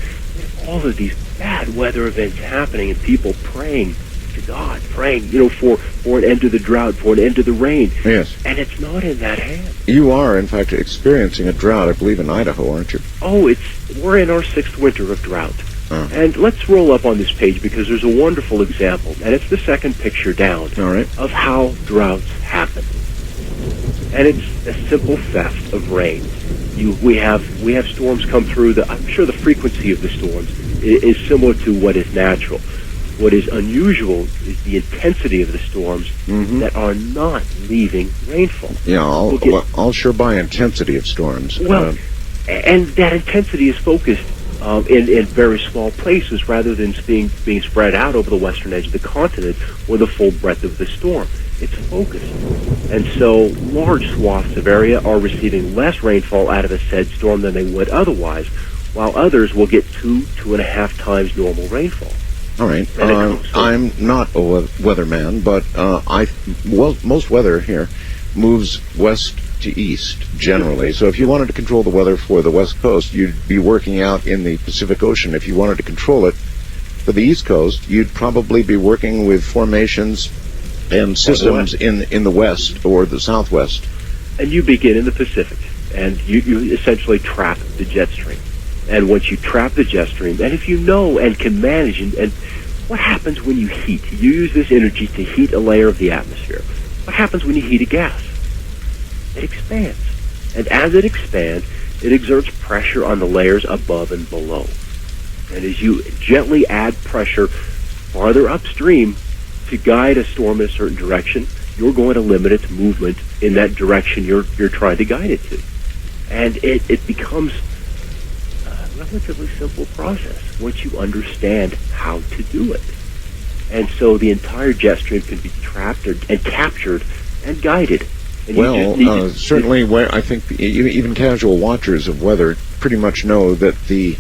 all of these bad weather events happening and people praying to God, praying, for an end to the drought, for an end to the rain. Yes. And it's not in that hand. You are, in fact, experiencing a drought, I believe, in Idaho, aren't you? Oh, we're in our 6th winter of drought. And let's roll up on this page because there's a wonderful example, and it's the second picture down of how droughts happen. And it's a simple theft of rain. We have storms come through. I'm sure the frequency of the storms is similar to what is natural. What is unusual is the intensity of the storms that are not leaving rainfall. Yeah, I'll sure buy intensity of storms. Well, and that intensity is focused in very small places rather than being spread out over the western edge of the continent or the full breadth of the storm. It's focused. And so large swaths of area are receiving less rainfall out of a said storm than they would otherwise, while others will get 2.5 times normal rainfall. All right. I'm not a weatherman, but most weather here moves west to east generally. So if you wanted to control the weather for the West Coast, you'd be working out in the Pacific Ocean. If you wanted to control it for the East Coast, you'd probably be working with formations and systems in the west or the southwest. And you begin in the Pacific, and you essentially trap the jet stream. And once you trap the jet stream, and if you know and can manage, and what happens when you heat? You use this energy to heat a layer of the atmosphere. What happens when you heat a gas? It expands. And as it expands, it exerts pressure on the layers above and below. And as you gently add pressure farther upstream to guide a storm in a certain direction, you're going to limit its movement in that direction you're trying to guide it to. And it becomes relatively simple process once you understand how to do it. And so the entire jet stream can be trapped and captured and guided. And certainly I think even casual watchers of weather pretty much know that the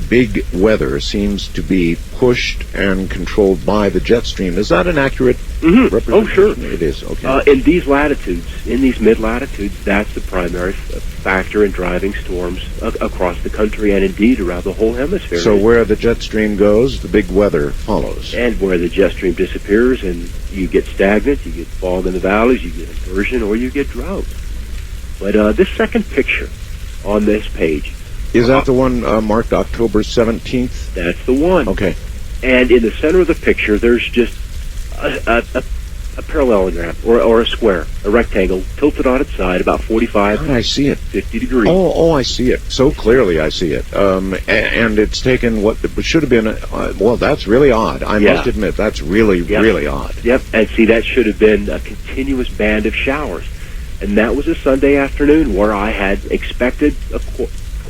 big weather seems to be pushed and controlled by the jet stream. Is that an accurate representation? Oh, sure. It is, okay. In these latitudes, in these mid-latitudes, that's the primary factor in driving storms across the country and indeed around the whole hemisphere. So where the jet stream goes, the big weather follows. And where the jet stream disappears and you get stagnant, you get fog in the valleys, you get inversion, or you get drought. But this second picture on this page, is that the one marked October 17th? That's the one. Okay. And in the center of the picture, there's just a parallelogram or a square, a rectangle, tilted on its side about 45 I see it. 50 degrees. Oh, I see it. So clearly I see it. And it's taken what should have been, that's really odd. I must admit, that's really odd. Yep, and see, that should have been a continuous band of showers. And that was a Sunday afternoon where I had expected a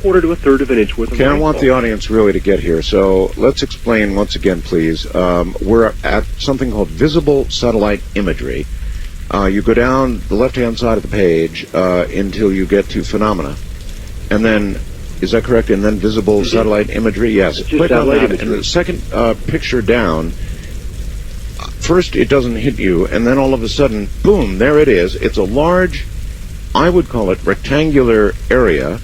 quarter to a third of an inch worth of rainfall. I want the audience really to get here, so let's explain once again, please. We're at something called visible satellite imagery. You go down the left-hand side of the page until you get to phenomena, and then, is that correct? And then visible satellite imagery? Yes. Click on that, and the second picture down, first it doesn't hit you, and then all of a sudden, boom, there it is. It's a large, I would call it rectangular area,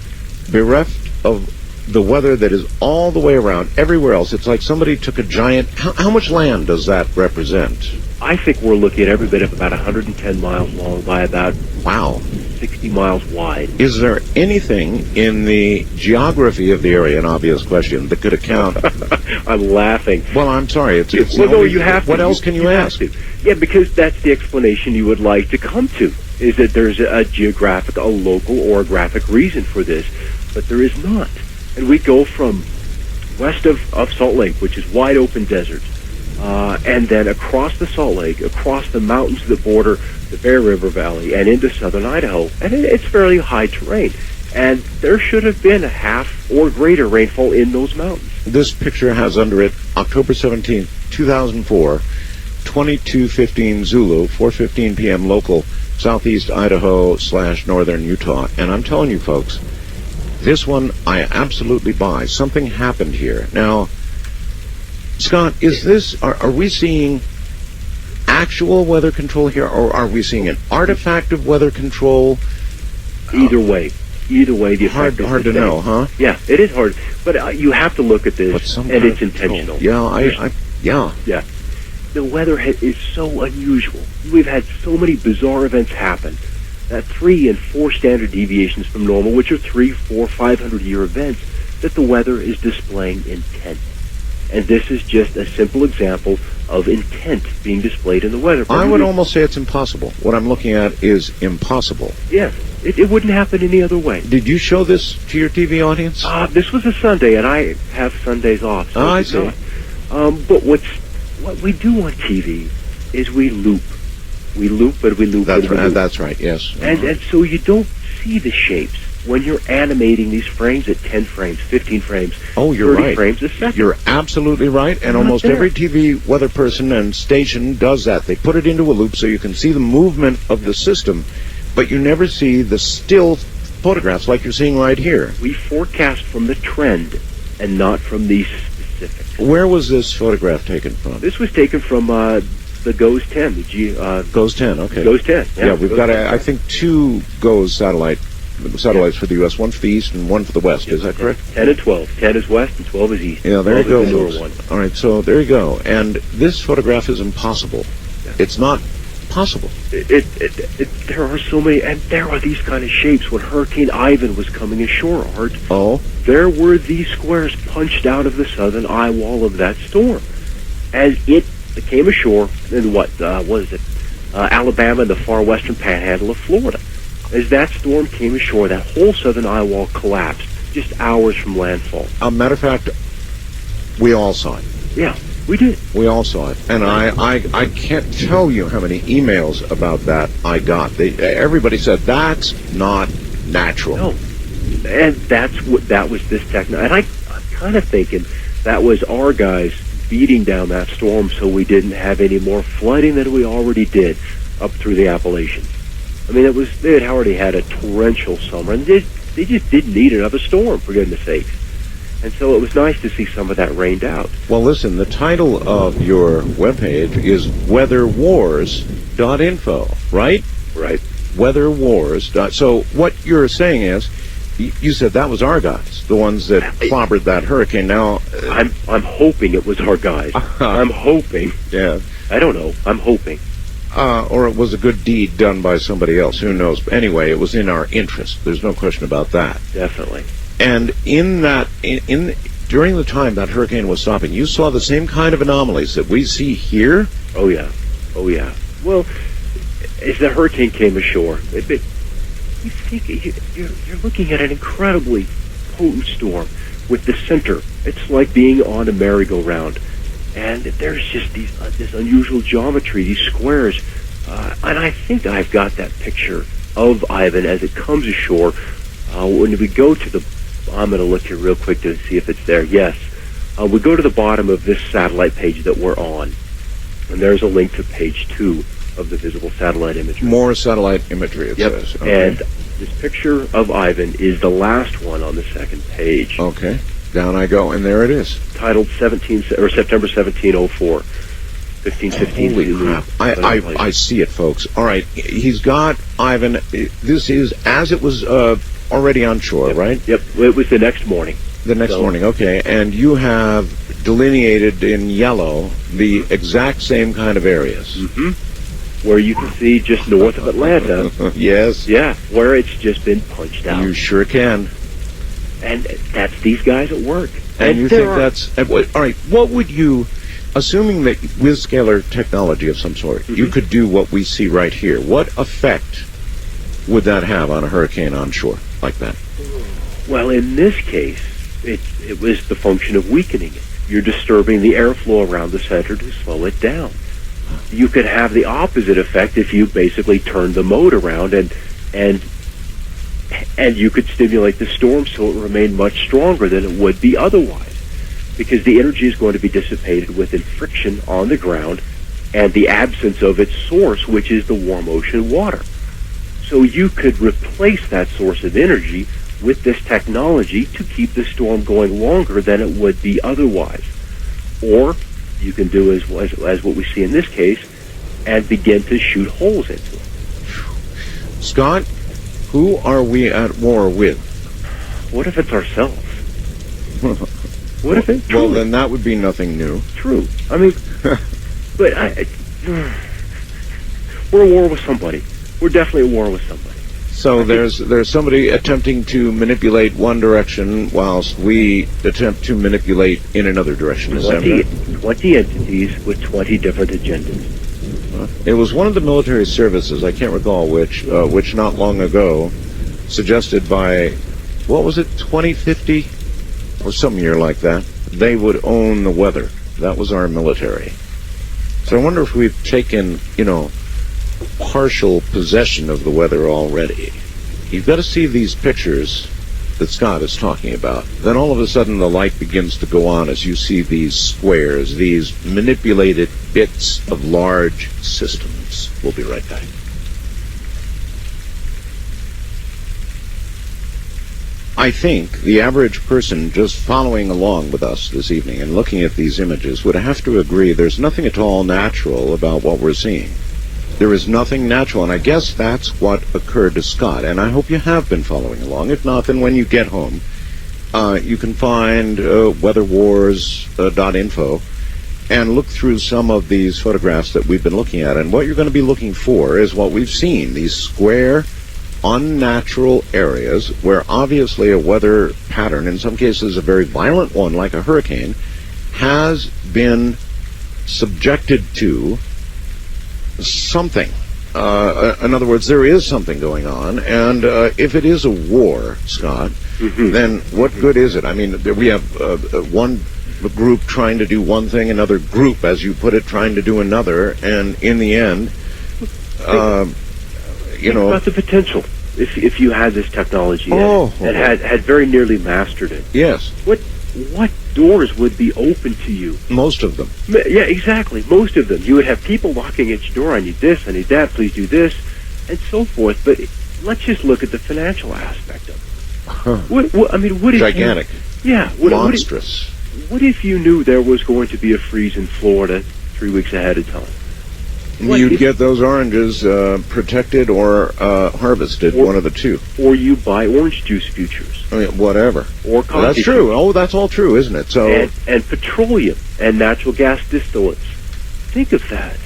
bereft of the weather that is all the way around, everywhere else. It's like somebody took a giant... How much land does that represent? I think we're looking at every bit of about 110 miles long by about 60 miles wide. Is there anything in the geography of the area, an obvious question, that could account... I'm laughing. Well, I'm sorry. It's you have to. What else can you ask? Yeah, because that's the explanation you would like to come to, is that there's a geographic, a local orographic reason for this. But there is not. And we go from west of Salt Lake, which is wide open desert, and then across the Salt Lake, across the mountains that border the Bear River Valley, and into southern Idaho. And it's fairly high terrain. And there should have been a half or greater rainfall in those mountains. This picture has under it October 17th, 2004, 22:15 Zulu, 4:15 p.m. local, southeast Idaho / northern Utah. And I'm telling you, folks, this one I absolutely buy. Something happened here. Now, Scott, is this, are we seeing actual weather control here, or are we seeing an artifact of weather control? Either way. either way, the effect is hard the to same. know, huh? Yeah, it is hard. But you have to look at this, and it's intentional. Yeah. Yeah. The weather is so unusual. We've had so many bizarre events happen. 3 and 4 standard deviations from normal, which are 3, 4, 500-year events, that the weather is displaying intent. And this is just a simple example of intent being displayed in the weather. I would almost say it's impossible. What I'm looking at is impossible. Yes, it wouldn't happen any other way. Did you show this to your TV audience? This was a Sunday, and I have Sundays off. So I see. But what we do on TV is we loop. We loop, but we loop. That's right, yes. And so you don't see the shapes when you're animating these frames at 10 frames, 15 frames, oh, you're 30 right. frames a second. You're absolutely right, and almost every TV weather person and station does that. They put it into a loop so you can see the movement of the system, but you never see the still photographs like you're seeing right here. We forecast from the trend and not from the specifics. Where was this photograph taken from? This was taken from the GOES 10. GOES 10, okay. GOES 10. Yeah, we've got, I think, 2 GOES satellites for the U.S., one for the East and one for the West. Is that correct? 10 and 12. 10 is West and 12 is East. Yeah, there you go. The newer one. All right, so there you go. And this photograph is impossible. Yeah. It's not possible. There are so many, and there are these kind of shapes. When Hurricane Ivan was coming ashore, Art, there were these squares punched out of the southern eye wall of that storm. As it came ashore in Alabama and the far western panhandle of Florida. As that storm came ashore, that whole southern eye wall collapsed just hours from landfall. Matter of fact, we all saw it. Yeah, we did. We all saw it. And I can't tell you how many emails about that I got. Everybody said, that's not natural. No. And that was this technology. And I'm kind of thinking that was our guys beating down that storm so we didn't have any more flooding than we already did up through the Appalachians. I mean, they had already had a torrential summer, and they just didn't need another storm, for goodness sakes. And so it was nice to see some of that rained out. Well, listen, the title of your webpage is weatherwars.info, right? Right. Weatherwars. So what you're saying is, you said that was our guys, the ones that clobbered that hurricane. Now, I'm hoping it was our guys. I'm hoping. Yeah. I don't know. I'm hoping. Or it was a good deed done by somebody else. Who knows? But anyway, it was in our interest. There's no question about that. Definitely. And during the time that hurricane was stopping, you saw the same kind of anomalies that we see here? Oh, yeah. Well, as the hurricane came ashore, you're looking at an incredibly potent storm with the center. It's like being on a merry-go-round. And there's just this unusual geometry, these squares. And I think I've got that picture of Ivan as it comes ashore. When we go to I'm going to look here real quick to see if it's there. Yes. We go to the bottom of this satellite page that we're on. And there's a link to page 2 of the visible satellite imagery. More satellite imagery, it says. Okay. And this picture of Ivan is the last one on the second page. Okay. Down I go, and there it is. Titled September 1704. 1515. Holy crap. I see it, folks. All right. He's got Ivan. This is as it was already on shore, right? Yep. It was the next morning. The next morning, okay. And you have delineated in yellow the exact same kind of areas. Mm-hmm. Where you can see just north of Atlanta. Yes. Yeah, where it's just been punched out. You sure can. And that's these guys at work. And you think that's... all right, what would you... Assuming that with scalar technology of some sort, you could do what we see right here, what effect would that have on a hurricane on shore like that? Well, in this case, it was the function of weakening it. You're disturbing the airflow around the center to slow it down. You could have the opposite effect if you basically turned the mode around and you could stimulate the storm so it remained much stronger than it would be otherwise. Because the energy is going to be dissipated within friction on the ground and the absence of its source, which is the warm ocean water. So you could replace that source of energy with this technology to keep the storm going longer than it would be otherwise. Or you can do as what we see in this case and begin to shoot holes into it. Scott, Who are we at war with? What if it's ourselves? What if it? Well, then that would be nothing new. True. I mean, but we're at war with somebody. We're definitely at war with somebody. So there's somebody attempting to manipulate one direction whilst we attempt to manipulate in another direction. Is that right? 20 entities with 20 different agendas. It was one of the military services, I can't recall which not long ago suggested by, what was it, 2050? Or some year like that. They would own the weather. That was our military. So I wonder if we've taken, partial possession of the weather already. You've got to see these pictures that Scott is talking about. Then all of a sudden the light begins to go on as you see these squares, these manipulated bits of large systems. We'll be right back. I think the average person just following along with us this evening and looking at these images would have to agree there's nothing at all natural about what we're seeing. There is nothing natural, and I guess that's what occurred to Scott, and I hope you have been following along. If not, then when you get home, you can find weatherwars.info and look through some of these photographs that we've been looking at, and what you're going to be looking for is what we've seen, these square, unnatural areas where obviously a weather pattern, in some cases a very violent one like a hurricane, has been subjected to something. In other words, there is something going on, and if it is a war, Scott, then what good is it? I mean, we have one group trying to do one thing, another group, as you put it, trying to do another, and in the end, Think about the potential if you had this technology and had very nearly mastered it. Yes. What doors would be open to you? Most of them. Yeah, exactly. Most of them. You would have people knocking at your door. I need this, I need that, please do this, and so forth. But let's just look at the financial aspect of it. What if gigantic. Monstrous. What if you knew there was going to be a freeze in Florida 3 weeks ahead of time? You'd get those oranges protected or harvested, one of the two. Or you buy orange juice futures. I mean, whatever. Or coffee. That's true. Futures. Oh, that's all true, isn't it? So and petroleum and natural gas distillates. Think of that.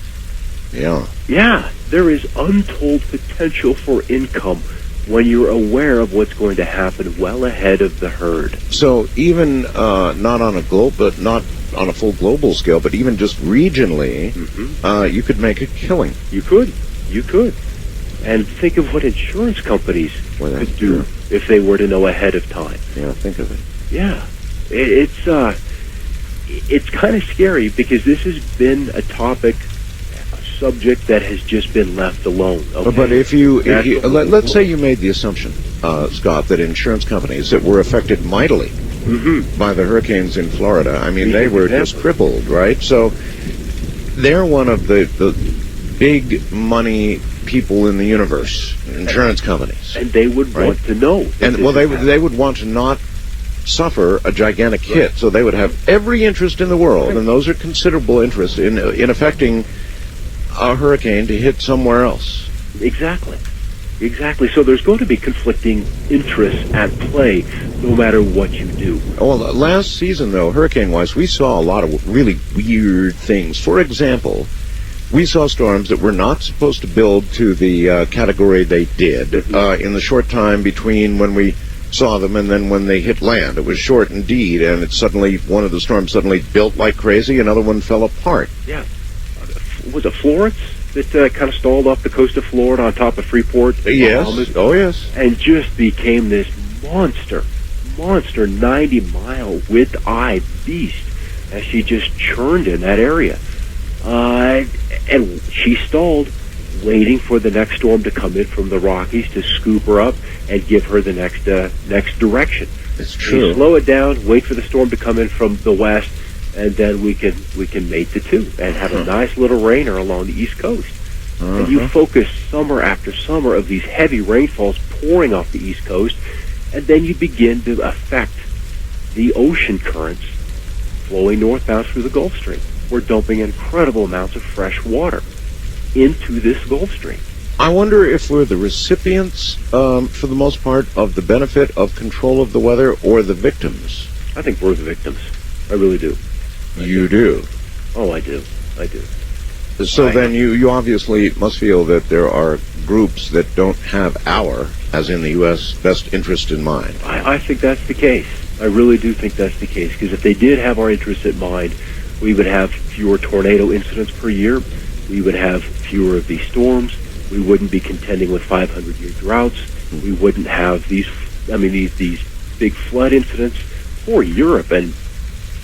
Yeah. Yeah, there is untold potential for income when you're aware of what's going to happen well ahead of the herd. So even not on a but not on a full global scale, but even just regionally, you could make a killing. You could. And think of what insurance companies could do if they were to know ahead of time. Yeah, think of it. Yeah. It's kind of scary because this has been a topic, a subject that has just been left alone. Okay? But if you let's say you made the assumption, Scott, that insurance companies that were affected mightily by the hurricanes in Florida, I mean, they were just crippled, right? So they're one of the big money people in the universe, insurance companies. And they would want to know. And they would want to not suffer a gigantic hit, so they would have every interest in the world, and those are considerable interests in affecting a hurricane to hit somewhere else. Exactly. So there's going to be conflicting interests at play no matter what you do. Well, last season, though, hurricane-wise, we saw a lot of really weird things. For example, we saw storms that were not supposed to build to the category they did in the short time between when we saw them and then when they hit land. It was short indeed, and one of the storms suddenly built like crazy, another one fell apart. Yeah. Was it Florence that kind of stalled off the coast of Florida on top of Freeport? Yes. Oh, yes. And just became this monster 90-mile width-eye beast as she just churned in that area. And she stalled, waiting for the next storm to come in from the Rockies to scoop her up and give her the next direction. It's true. We slow it down, wait for the storm to come in from the west, and then we can mate the two and have a nice little rainer along the East Coast. And you focus summer after summer of these heavy rainfalls pouring off the East Coast, and then you begin to affect the ocean currents flowing northbound through the Gulf Stream. We're dumping incredible amounts of fresh water into this Gulf Stream. I wonder if we're the recipients, for the most part, of the benefit of control of the weather, or the victims. I think we're the victims. I really do. You do? Oh, I do. So then you obviously must feel that there are groups that don't have our, as in the U.S., best interest in mind. I think that's the case. I really do think that's the case, because if they did have our interests in mind, we would have fewer tornado incidents per year, we would have fewer of these storms, we wouldn't be contending with 500-year droughts, we wouldn't have these big flood incidents. For Europe and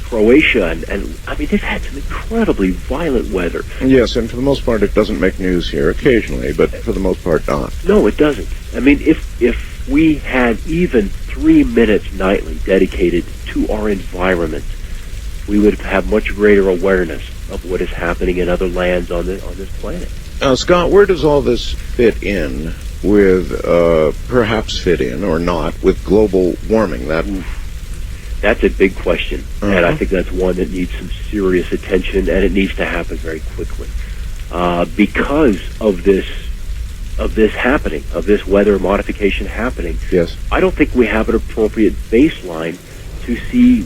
Croatia, and I mean, they've had some incredibly violent weather. Yes, and for the most part, it doesn't make news here, occasionally, but for the most part, not. No, it doesn't. I mean, if we had even 3 minutes nightly dedicated to our environment, we would have much greater awareness of what is happening in other lands on this planet. Scott, where does all this fit in with, perhaps fit in, or not, with global warming? That's a big question, and I think that's one that needs some serious attention, and it needs to happen very quickly. Because of this happening, of this weather modification happening, yes, I don't think we have an appropriate baseline to see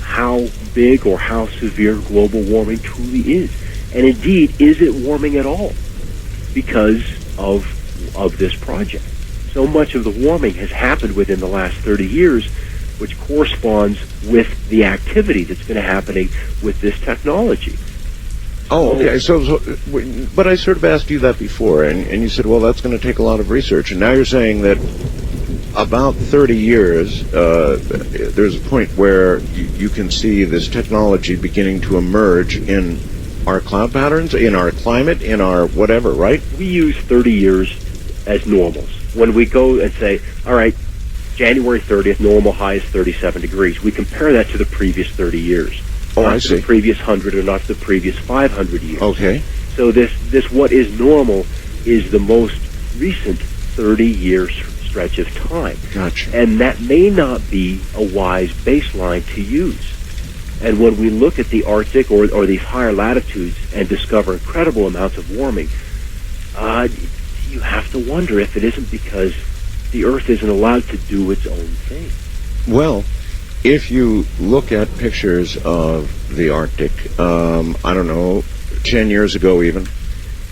how big or how severe global warming truly is. And indeed, is it warming at all because of this project? So much of the warming has happened within the last 30 years, which corresponds with the activity that's been happening with this technology. Oh, okay. So, but I sort of asked you that before, and you said, well, that's going to take a lot of research. And now you're saying that about 30 years, there's a point where you can see this technology beginning to emerge in our cloud patterns, in our climate, in our whatever, right? We use 30 years as normals. When we go and say, all right, January 30th, normal high is 37 degrees. We compare that to the previous 30 years. Oh, not I to see. the previous 100 or not to the previous 500 years. Okay. So this what is normal is the most recent 30-year stretch of time. Gotcha. And that may not be a wise baseline to use. And when we look at the Arctic or these higher latitudes and discover incredible amounts of warming, you have to wonder if it isn't because the Earth isn't allowed to do its own thing. Well, if you look at pictures of the Arctic, I don't know, 10 years ago even,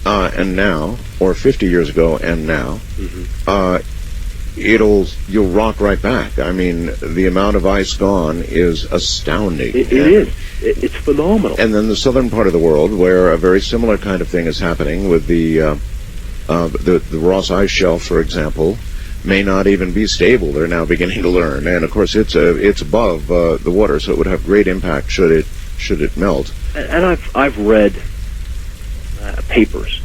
and now, or 50 years ago and now, you'll rock right back. I mean, the amount of ice gone is astounding. It is. It's phenomenal. And then the southern part of the world, where a very similar kind of thing is happening with the Ross Ice Shelf, for example, may not even be stable. They're now beginning to learn, and of course it's above the water, so it would have great impact should it melt. And I've read papers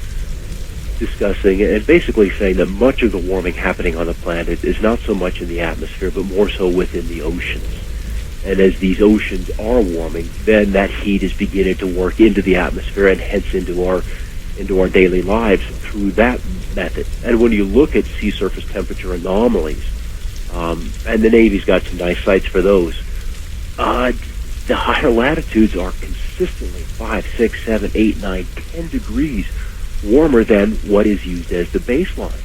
discussing and basically saying that much of the warming happening on the planet is not so much in the atmosphere, but more so within the oceans. And as these oceans are warming, then that heat is beginning to work into the atmosphere and hence into our daily lives through that method. And when you look at sea surface temperature anomalies, and the Navy's got some nice sites for those, the higher latitudes are consistently 5, 6, 7, 8, 9, 10 degrees warmer than what is used as the baseline.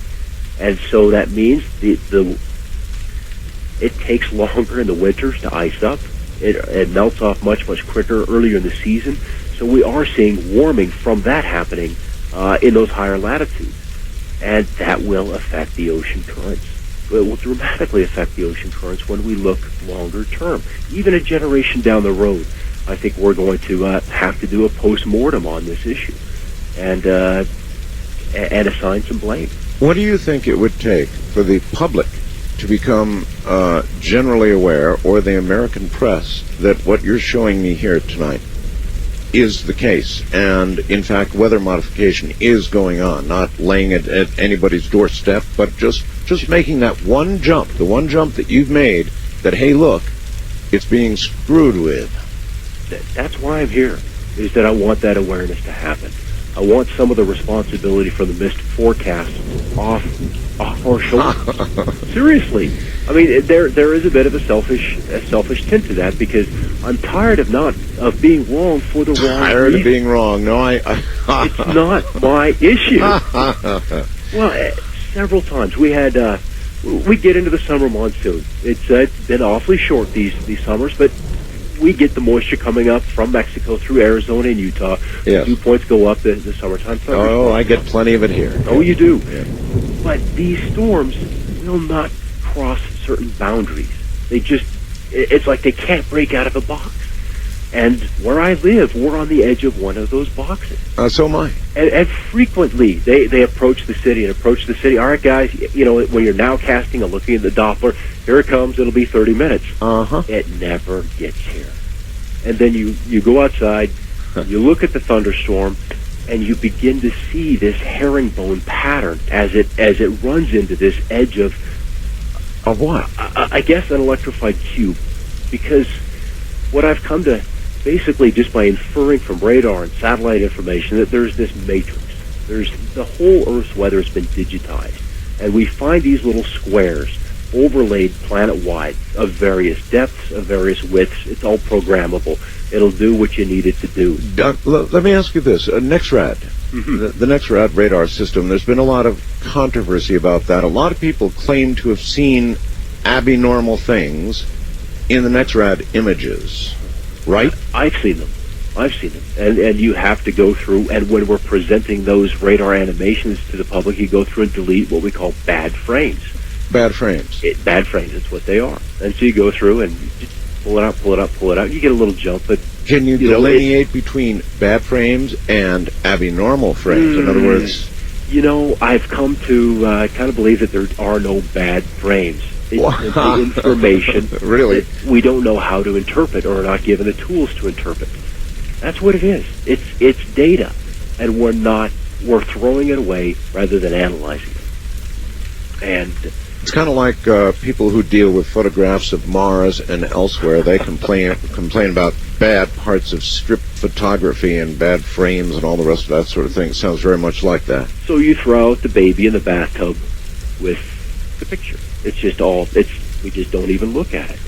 And so that means it takes longer in the winters to ice up. It melts off much, much quicker earlier in the season. So we are seeing warming from that happening in those higher latitudes. And that will affect the ocean currents. It will dramatically affect the ocean currents when we look longer term. Even a generation down the road, I think we're going to have to do a post-mortem on this issue and assign some blame. What do you think it would take for the public to become generally aware, or the American press, that what you're showing me here tonight is the case, and in fact weather modification is going on, not laying it at anybody's doorstep, but just making that one jump, the one jump that you've made, that, hey, look, it's being screwed with? That's why I'm here, is that I want that awareness to happen. I want some of the responsibility for the missed forecast off our shoulders. Seriously. I mean, there is a bit of a selfish tint to that, because I'm tired of being wrong for the wrong reason. Tired of being wrong. No, it's not my issue. Well, several times. We get into the summer monsoon. It's been awfully short these summers, but we get the moisture coming up from Mexico through Arizona and Utah. Yes. Dew points go up the summertime. Oh, I get plenty of it here. Oh, you do. Yeah. But these storms will not cross certain boundaries. It's like they can't break out of a box. And where I live, we're on the edge of one of those boxes. So am I. And frequently, they approach the city. All right, guys, when you're now casting and looking at the Doppler, here it comes, it'll be 30 minutes. Uh-huh. It never gets here. And then you go outside, you look at the thunderstorm, and you begin to see this herringbone pattern as it runs into this edge of what? I guess an electrified cube. Because what I've come to, basically just by inferring from radar and satellite information, that there's this matrix. There's the whole Earth's weather has been digitized. And we find these little squares overlaid planet-wide of various depths, of various widths. It's all programmable. It'll do what you need it to do. Let me ask you this. NEXRAD, the NEXRAD radar system, there's been a lot of controversy about that. A lot of people claim to have seen abnormal things in the NEXRAD images, right? I've seen them. And you have to go through, and when we're presenting those radar animations to the public, you go through and delete what we call bad frames. Bad frames. Bad frames, it's what they are. And so you go through and just pull it out. You get a little jump, but... Can you delineate between bad frames and abnormal frames? In other words... I've come to kind of believe that there are no bad frames. It's the information really? that we don't know how to interpret or are not given the tools to interpret. That's what it is. It's data, and we're throwing it away rather than analyzing it. And it's kind of like people who deal with photographs of Mars and elsewhere. They complain about bad parts of strip photography and bad frames and all the rest of that sort of thing. It sounds very much like that. So you throw out the baby in the bathtub with the picture. We just don't even look at it.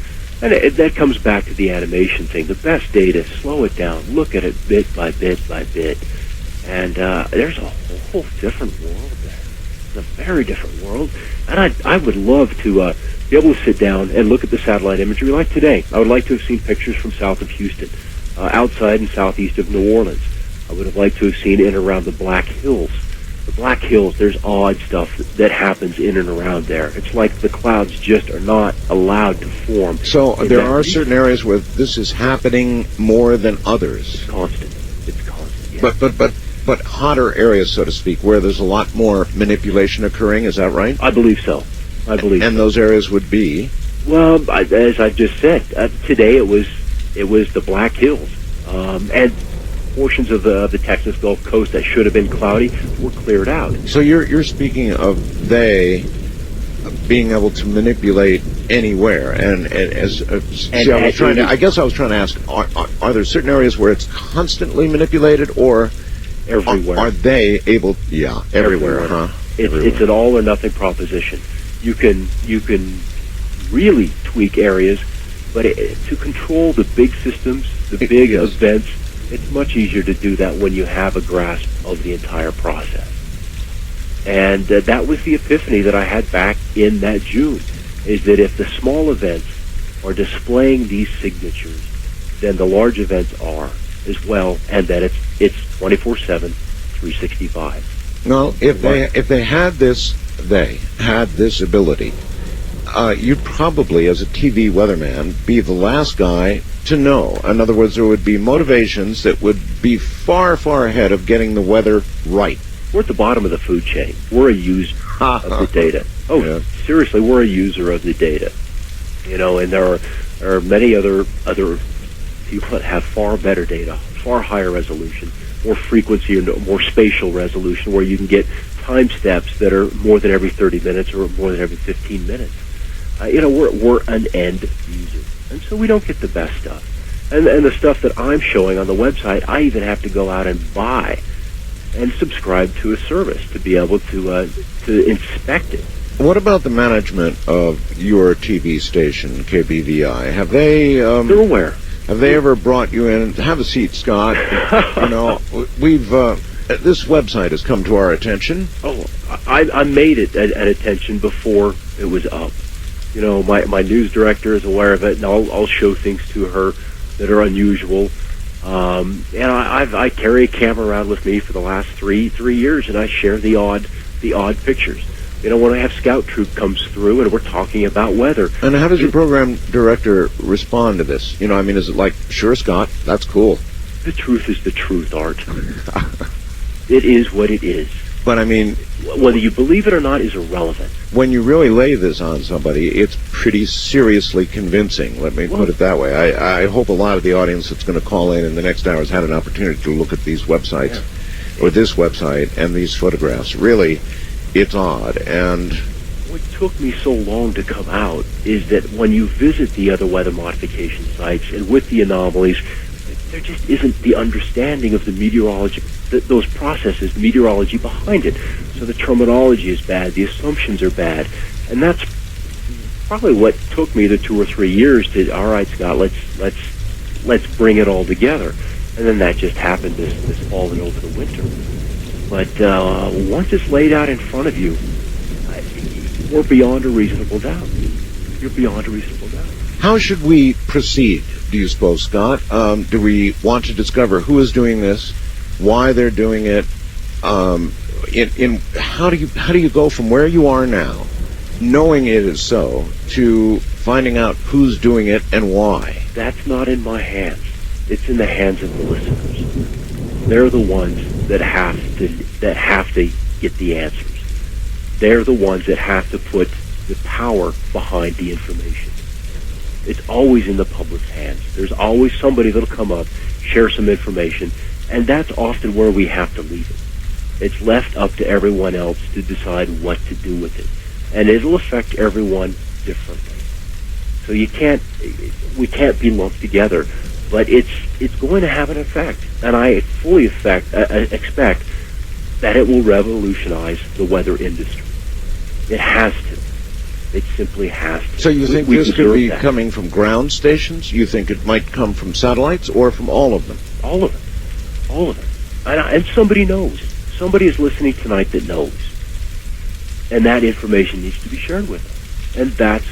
And that comes back to the animation thing. The best data, slow it down, look at it bit by bit by bit. And there's a whole different world there. It's a very different world. And I would love to be able to sit down and look at the satellite imagery like today. I would like to have seen pictures from south of Houston, outside and southeast of New Orleans. I would have liked to have seen in and around the Black Hills. The Black Hills, there's odd stuff that happens in and around there. It's like the clouds just are not allowed to form. So there are certain areas where this is happening more than others. It's constant. Yeah. But hotter areas, so to speak, where there's a lot more manipulation occurring, is that right? I believe so. And those areas would be? Well, as I just said, today it was the Black Hills. And portions of the Texas Gulf Coast that should have been cloudy were cleared out. So you're speaking of they being able to manipulate anywhere, I guess I was trying to ask: are there certain areas where it's constantly manipulated, or everywhere? Are they able? Yeah, everywhere. Huh? It's an all or nothing proposition. You can really tweak areas, but to control the big systems, the big events. It's much easier to do that when you have a grasp of the entire process. And that was the epiphany that I had back in that June, is that if the small events are displaying these signatures, then the large events are as well, and that it's 24/7, 365. Well, if they had this ability, you'd probably, as a TV weatherman, be the last guy to know. In other words, there would be motivations that would be far, far ahead of getting the weather right. We're at the bottom of the food chain. We're a user of the data. Oh, yeah. Seriously, we're a user of the data. And there are many other people that have far better data, far higher resolution, more frequency or more spatial resolution, where you can get time steps that are more than every 30 minutes or more than every 15 minutes. We're an end user, and so we don't get the best stuff. And the stuff that I'm showing on the website, I even have to go out and buy and subscribe to a service to be able to inspect it. What about the management of your TV station, KBVI? Have they? They're aware. Have they ever brought you in? Have a seat, Scott. We've this website has come to our attention. Oh, I made it an attention before it was up. You know, my news director is aware of it, and I'll show things to her that are unusual. And I carry a camera around with me for the last three years, and I share the odd pictures. You know, when I have Scout Troop comes through and we're talking about weather. And how does your program director respond to this? You know, I mean, is it like, sure, Scott, that's cool? The truth is the truth, Art. It is what it is. But I mean, whether you believe it or not is irrelevant. When you really lay this on somebody, it's pretty seriously convincing. Let me put it that way. I hope a lot of the audience that's going to call in the next hour has had an opportunity to look at these websites, or this website, and these photographs. Really, it's odd. And what took me so long to come out is that when you visit the other weather modification sites, and with the anomalies, there just isn't the understanding of the meteorology, those processes, the meteorology behind it. So the terminology is bad, the assumptions are bad, and that's probably what took me the 2 or 3 years to, all right, Scott, let's bring it all together. And then that just happened this fall and over the winter. But once it's laid out in front of you, we're beyond a reasonable doubt. You're beyond a reasonable doubt. How should we proceed, do you suppose, Scott? Do we want to discover who is doing this, why they're doing it? How do you go from where you are now, knowing it is so, to finding out who's doing it and why? That's not in my hands. It's in the hands of the listeners. They're the ones that have to get the answers. They're the ones that have to put the power behind the information. It's always in the public's hands. There's always somebody that'll come up, share some information, and that's often where we have to leave it. It's left up to everyone else to decide what to do with it. And it'll affect everyone differently. So we can't be lumped together, but it's going to have an effect. And I fully expect that it will revolutionize the weather industry. It has to. It simply has to. So you think this could be coming from ground stations? You think it might come from satellites, or from all of them? All of it. All of it. And somebody knows. Somebody is listening tonight that knows. And that information needs to be shared with us. And that's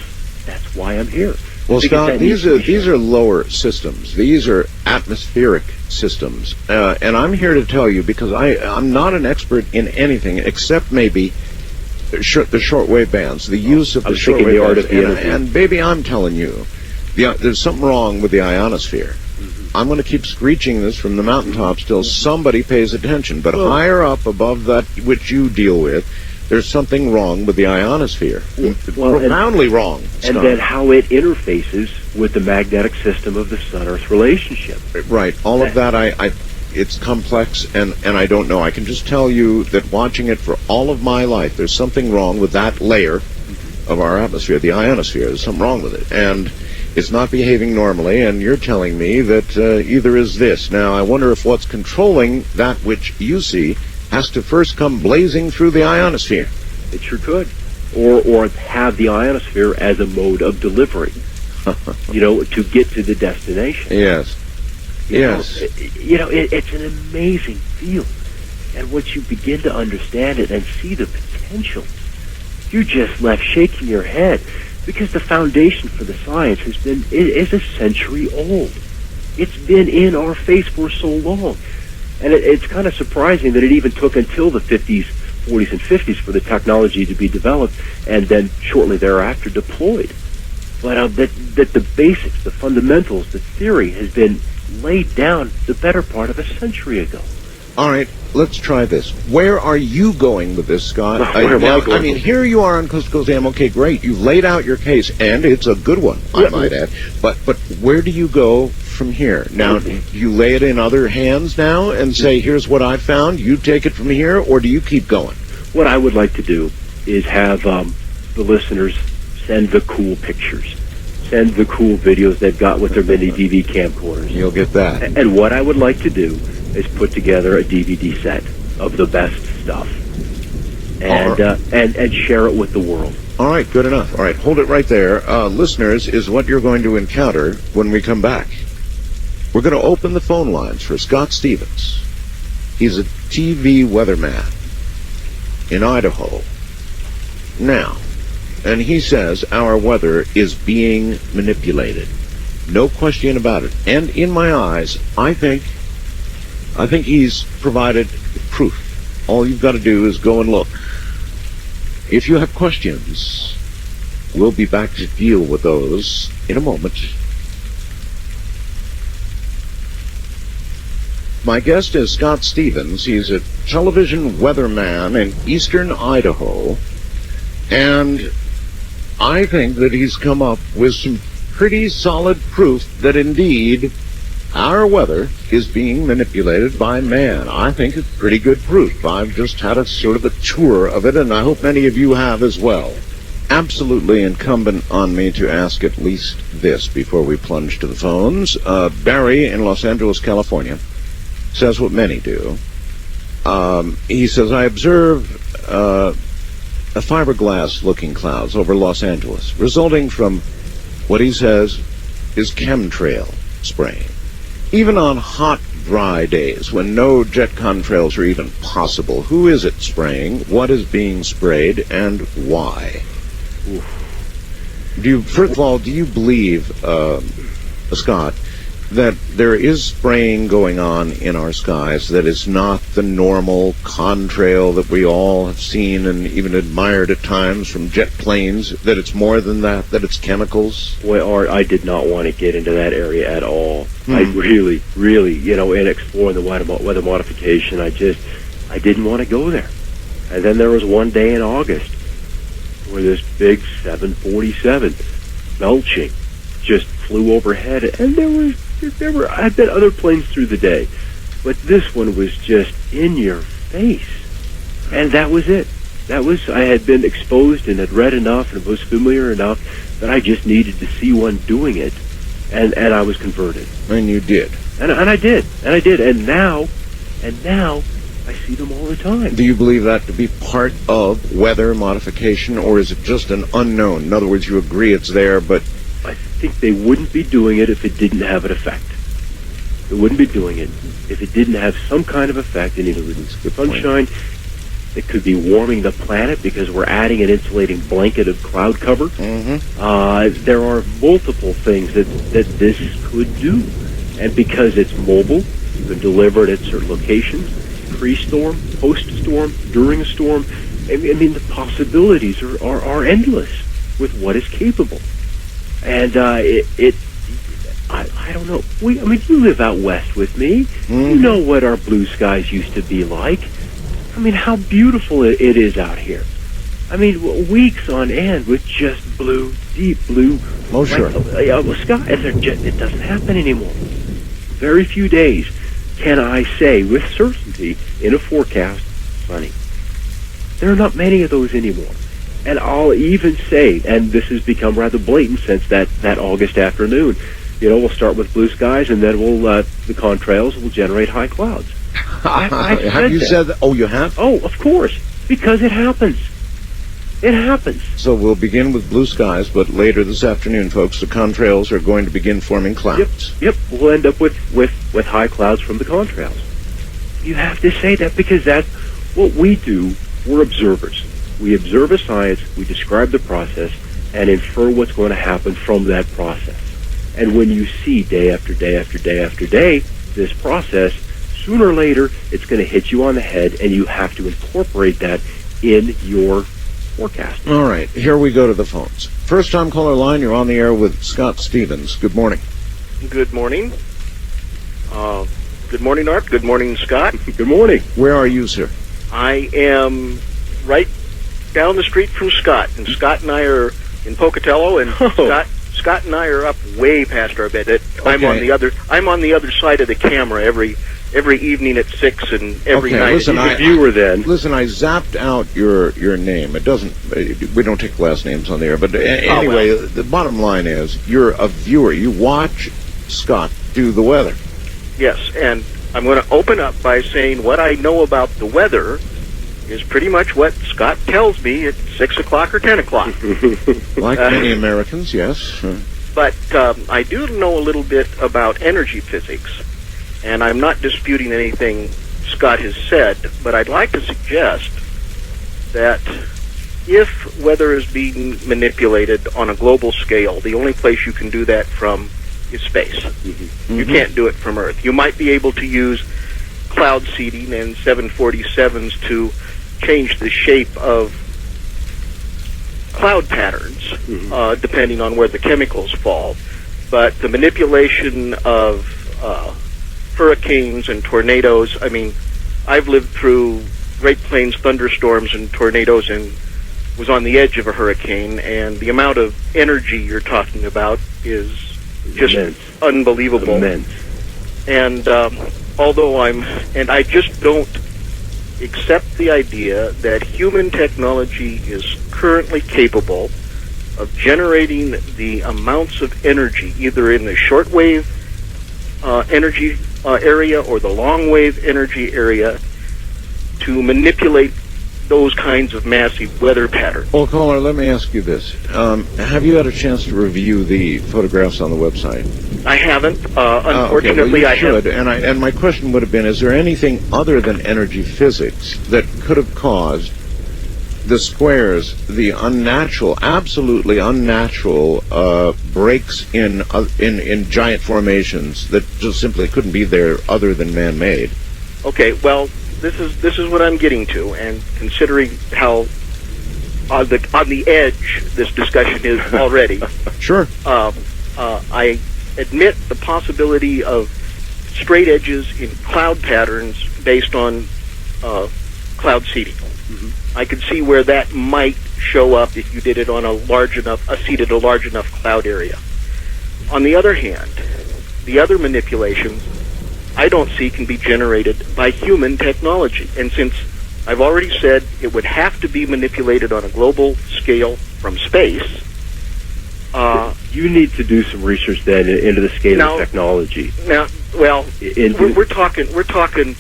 why I'm here. Well, Scott, these are lower systems. These are atmospheric systems. And I'm here to tell you, because I'm not an expert in anything except maybe the shortwave bands, the use of the shortwave bands. And baby, I'm telling you, there's something wrong with the ionosphere. Mm-hmm. I'm going to keep screeching this from the mountaintops till somebody pays attention. But higher up above that which you deal with, there's something wrong with the ionosphere. Profoundly wrong, Scott. And then how it interfaces with the magnetic system of the Sun-Earth relationship. Right. All of that, it's complex, and I don't know. I can just tell you that watching it for all of my life, there's something wrong with that layer of our atmosphere, the ionosphere. There's something wrong with it. And it's not behaving normally, and you're telling me that either is this. Now, I wonder if what's controlling that which you see has to first come blazing through the ionosphere. It sure could. Or have the ionosphere as a mode of delivery, to get to the destination. Yes. It's an amazing field. And once you begin to understand it and see the potential, you're just left shaking your head, because the foundation for the science is a century old. It's been in our face for so long. And it's kind of surprising that it even took until the 50s, 40s, and 50s for the technology to be developed and then shortly thereafter deployed. But that the basics, the fundamentals, the theory has been laid down the better part of a century ago. All right, let's try this. Where are you going with this, Scott? I mean, here you are on Coast to Coast AM. Okay, great. You've laid out your case, and it's a good one, I might add. But where do you go from here? Now, do you lay it in other hands now and say, here's what I found, you take it from here, or do you keep going? What I would like to do is have the listeners send the cool pictures. Send the cool videos they've got with their mini DV camcorders. You'll get that. And what I would like to do is put together a DVD set of the best stuff and share it with the world. All right, good enough. All right, hold it right there. Listeners, is what you're going to encounter when we come back. We're going to open the phone lines for Scott Stevens. He's a TV weatherman. in Idaho. Now, and he says our weather is being manipulated. No question about it. And in my eyes, I think he's provided proof. All you've got to do is go and look. If you have questions, we'll be back to deal with those in a moment. My guest is Scott Stevens. He's a television weatherman in eastern Idaho, and I think that he's come up with some pretty solid proof that indeed our weather is being manipulated by man. I think it's pretty good proof. I've just had a sort of a tour of it, and I hope many of you have as well. Absolutely incumbent on me to ask at least this before we plunge to the phones. Barry in Los Angeles, California, says what many do. He says, I observe a fiberglass-looking clouds over Los Angeles, resulting from what he says is chemtrail spraying. Even on hot, dry days when no jet contrails are even possible, who is it spraying, what is being sprayed, and why? First of all, do you believe, Scott, that there is spraying going on in our skies that is not the normal contrail that we all have seen and even admired at times from jet planes, that it's more than that it's chemicals? Boy, Art, I did not want to get into that area at all. I really, in exploring the weather modification, I didn't want to go there. And then there was one day in August where this big 747 belching just flew overhead, and I've been other planes through the day, but this one was just in your face, and that was it. I had been exposed and had read enough and was familiar enough that I just needed to see one doing it, and I was converted. And you did. And I did, and now I see them all the time. Do you believe that to be part of weather modification, or is it just an unknown? In other words, you agree it's there, but I think they wouldn't be doing it if it didn't have an effect. They wouldn't be doing it if it didn't have some kind of effect. And either with sunshine, it could be warming the planet because we're adding an insulating blanket of cloud cover. There are multiple things that this could do. And because it's mobile, you can deliver it at certain locations, pre-storm, post-storm, during a storm. I mean, the possibilities are endless with what is capable. And I don't know. You live out west with me. You know what our blue skies used to be like. I mean, how beautiful it is out here. I mean, weeks on end with just blue, deep blue. Oh, sure. Skies. It doesn't happen anymore. Very few days can I say with certainty in a forecast, sunny. There are not many of those anymore. And I'll even say, and this has become rather blatant since that August afternoon, we'll start with blue skies, and then the contrails will generate high clouds. Have you said that? Oh, you have? Oh, of course, because it happens. It happens. So we'll begin with blue skies, but later this afternoon, folks, the contrails are going to begin forming clouds. Yep. We'll end up with high clouds from the contrails. You have to say that because that's what we do. We're observers. We observe a science, we describe the process, and infer what's going to happen from that process. And when you see day after day after day after day this process, sooner or later it's going to hit you on the head, and you have to incorporate that in your forecast. All right, here we go to the phones. First time caller line, you're on the air with Scott Stevens. Good morning. Good morning. Good morning, Art. Good morning, Scott. Good morning. Where are you, sir? I am right down the street from Scott, and Scott and I are in Pocatello, and Scott and I are up way past our bed. I'm on the other side of the camera every evening at 6 and every night. Listen, I zapped out your name. It doesn't. We don't take last names on the air. But anyway, the bottom line is you're a viewer. You watch Scott do the weather. Yes, and I'm going to open up by saying what I know about the weather is pretty much what Scott tells me at 6 o'clock or 10 o'clock. Like many Americans, yes. But I do know a little bit about energy physics, and I'm not disputing anything Scott has said, but I'd like to suggest that if weather is being manipulated on a global scale, the only place you can do that from is space. Mm-hmm. You can't do it from Earth. You might be able to use cloud seeding and 747s to change the shape of cloud patterns, depending on where the chemicals fall. But the manipulation of hurricanes and tornadoes, I mean, I've lived through Great Plains thunderstorms and tornadoes and was on the edge of a hurricane, and the amount of energy you're talking about is just immense. Unbelievable. Immense. And I just don't accept the idea that human technology is currently capable of generating the amounts of energy, either in the shortwave energy area or the long-wave energy area, to manipulate those kinds of massive weather patterns. Well, caller, let me ask you this. Have you had a chance to review the photographs on the website? I haven't. Unfortunately, I should. And my question would have been, is there anything other than energy physics that could have caused the squares, the unnatural, absolutely unnatural breaks in giant formations that just simply couldn't be there other than man-made? Okay, well, this is what I'm getting to, and considering how on the edge this discussion is already. Sure. I admit the possibility of straight edges in cloud patterns based on cloud seeding. Mm-hmm. I could see where that might show up if you did it on seeded a large enough cloud area. On the other hand, the other manipulations I don't see can be generated by human technology. And since I've already said it would have to be manipulated on a global scale from space, you need to do some research then into the scale of technology. Now, well, we're talking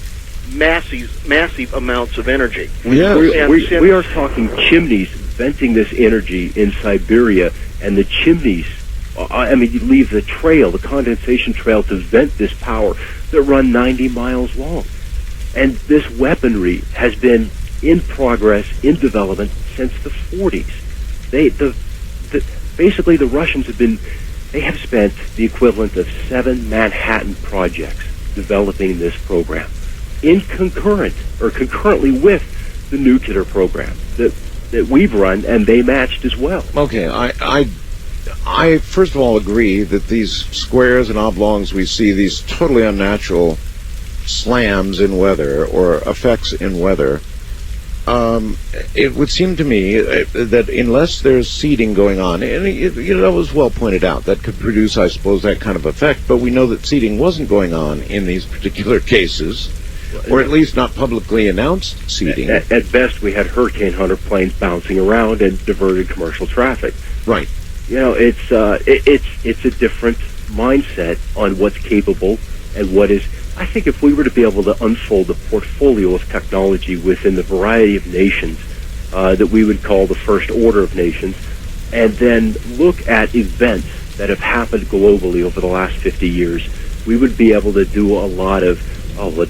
massive amounts of energy. Yeah, we are talking chimneys venting this energy in Siberia, and the chimneys, you leave the condensation trail to vent this power that run 90 miles long. And this weaponry has been in progress, in development, since the 40s. Basically, the Russians have spent the equivalent of 7 Manhattan projects developing this program, concurrently with the nuclear program that we've run, and they matched as well. Okay, I first of all agree that these squares and oblongs we see, these totally unnatural slams in weather or effects in weather, it would seem to me that unless there's seeding going on, and it was well pointed out, that could produce, I suppose, that kind of effect, but we know that seeding wasn't going on in these particular cases, or at least not publicly announced seeding. At best, we had hurricane hunter planes bouncing around and diverted commercial traffic. Right. It's a different mindset on what's capable and what is. I think if we were to be able to unfold the portfolio of technology within the variety of nations that we would call the first order of nations, and then look at events that have happened globally over the last 50 years, we would be able to do a lot of,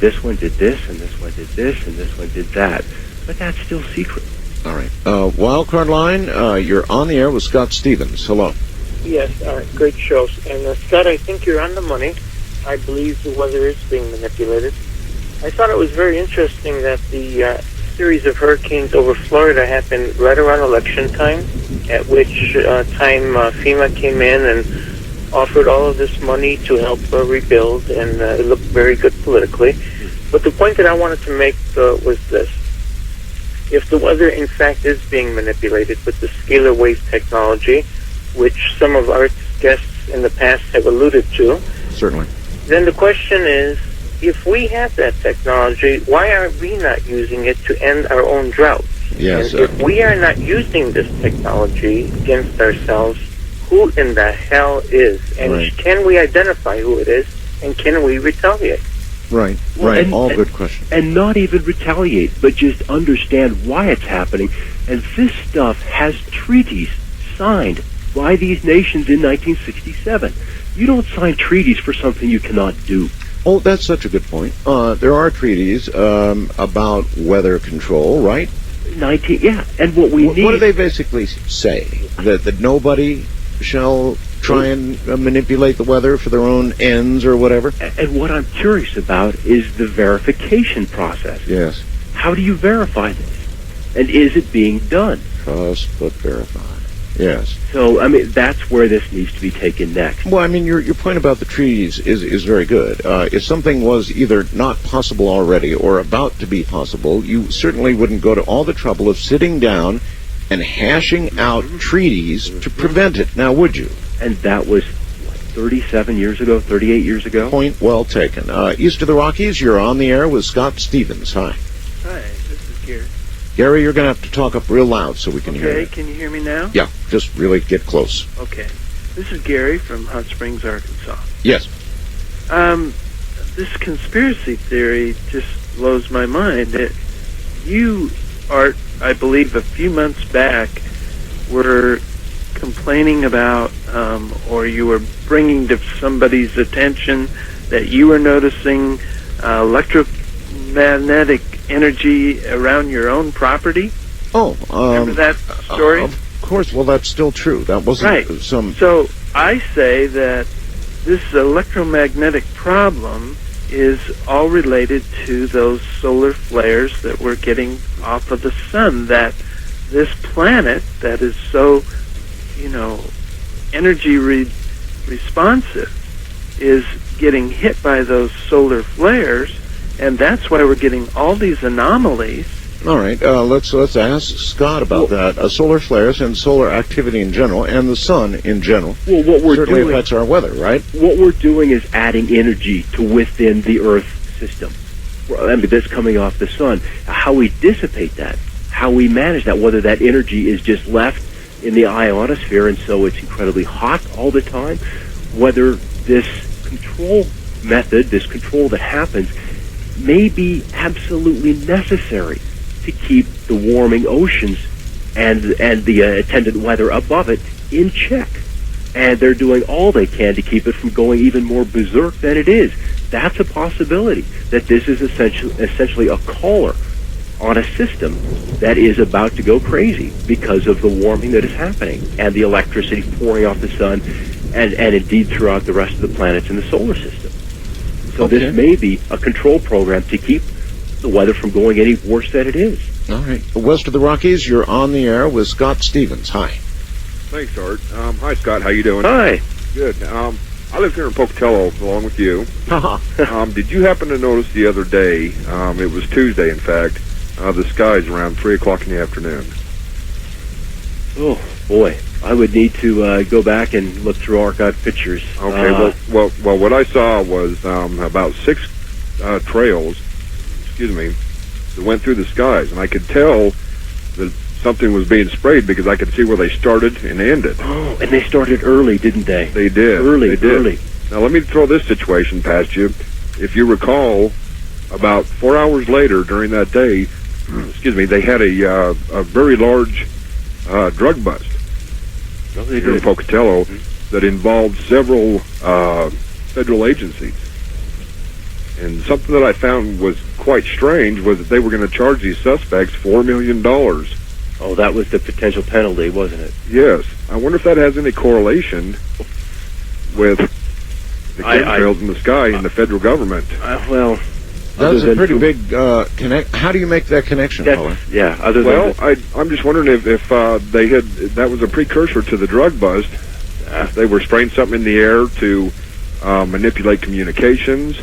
this one did this, and this one did this, and this one did that. But that's still secret. All right. Wildcard line, you're on the air with Scott Stevens. Hello. Yes, great shows. And Scott, I think you're on the money. I believe the weather is being manipulated. I thought it was very interesting that the series of hurricanes over Florida happened right around election time, at which time FEMA came in and offered all of this money to help rebuild, and it looked very good politically. But the point that I wanted to make was this. If the weather, in fact, is being manipulated with the scalar wave technology, which some of our guests in the past have alluded to, certainly, then the question is, if we have that technology, why are we not using it to end our own drought? Yes. And if we are not using this technology against ourselves, who in the hell is? And can we identify who it is? And can we retaliate? Right. All good questions. And not even retaliate, but just understand why it's happening. And this stuff has treaties signed by these nations in 1967. You don't sign treaties for something you cannot do. Oh, that's such a good point. There are treaties about weather control, right? And what we need... What do they basically say? That nobody shall try and manipulate the weather for their own ends or whatever? And what I'm curious about is the verification process. Yes. How do you verify this? And is it being done? Trust but verify. Yes. So, I mean, that's where this needs to be taken next. Well, I mean, your point about the trees is very good. If something was either not possible already or about to be possible, you certainly wouldn't go to all the trouble of sitting down and hashing out treaties to prevent it, now would you? And that was, 37 years ago, 38 years ago? Point well taken. East of the Rockies, you're on the air with Scott Stevens. Hi. Hi, this is Gary. Gary, you're going to have to talk up real loud so we can hear you. Okay, can you hear me now? Yeah, just really get close. Okay. This is Gary from Hot Springs, Arkansas. Yes. This conspiracy theory just blows my mind. You, Art, I believe a few months back, were complaining about, or you were bringing to somebody's attention that you were noticing electromagnetic energy around your own property. Oh, remember that story? Of course. Well, that's still true. That wasn't right. So I say that this electromagnetic problem is all related to those solar flares that we're getting off of the sun. That this planet that is so, energy responsive is getting hit by those solar flares. And that's why we're getting all these anomalies. All right, let's ask Scott about that. Solar flares and solar activity in general, and the sun in general. Well, what we're certainly doing affects our weather, right? What we're doing is adding energy to within the Earth system. I mean, that's coming off the sun. How we dissipate that, how we manage that, whether that energy is just left in the ionosphere and so it's incredibly hot all the time, whether this control method, this control that happens, may be absolutely necessary to keep the warming oceans and the attendant weather above it in check. And they're doing all they can to keep it from going even more berserk than it is. That's a possibility, that this is essentially a caller on a system that is about to go crazy because of the warming that is happening and the electricity pouring off the sun and indeed throughout the rest of the planets in the solar system. So this may be a control program to keep the weather from going any worse than it is. All right. West of the Rockies, you're on the air with Scott Stevens. Hi. Thanks, Art. Hi, Scott. How you doing? Hi. Good. I live here in Pocatello along with you. Did you happen to notice the other day, it was Tuesday, in fact, the skies around 3 o'clock in the afternoon? Oh, boy. I would need to go back and look through archived pictures. Okay, well, what I saw was about 6 trails, that went through the skies, and I could tell that something was being sprayed because I could see where they started and ended. Oh, and they started early, didn't they? They did. Early. Now, let me throw this situation past you. If you recall, about 4 hours later during that day, they had a very large drug bust here in Pocatello that involved several federal agencies. And something that I found was quite strange was that they were going to charge these suspects $4 million. Oh, that was the potential penalty, wasn't it? Yes. I wonder if that has any correlation with the chemtrails in the sky and the federal government. That's a pretty big connect. How do you make that connection, Paula? Yeah. I'm just wondering if they had that was a precursor to the drug bust. They were spraying something in the air to manipulate communications.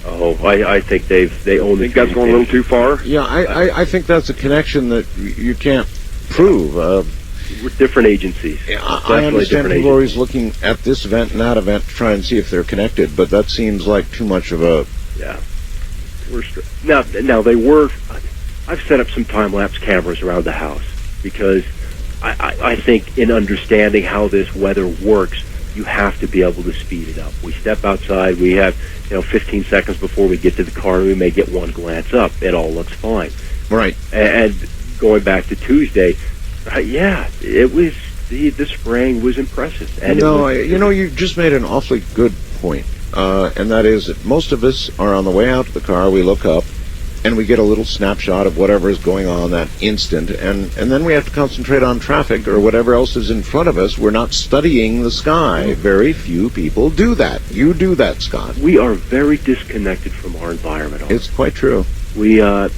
Oh, I think they own the. Think that's going a little too far? Yeah, I think that's a connection that you can't prove. With different agencies. I understand people are always looking at this event and that event to try and see if they're connected, but that seems like too much of a... Yeah. Now they were... I've set up some time-lapse cameras around the house because I think in understanding how this weather works, you have to be able to speed it up. We step outside, we have 15 seconds before we get to the car, we may get one glance up. It all looks fine. Right. And going back to Tuesday, it was the spraying was impressive. And you just made an awfully good point, and that is that most of us are on the way out to the car. We look up, and we get a little snapshot of whatever is going on that instant, and then we have to concentrate on traffic or whatever else is in front of us. We're not studying the sky. Very few people do that. You do that, Scott. We are very disconnected from our environment. It's quite true. We, a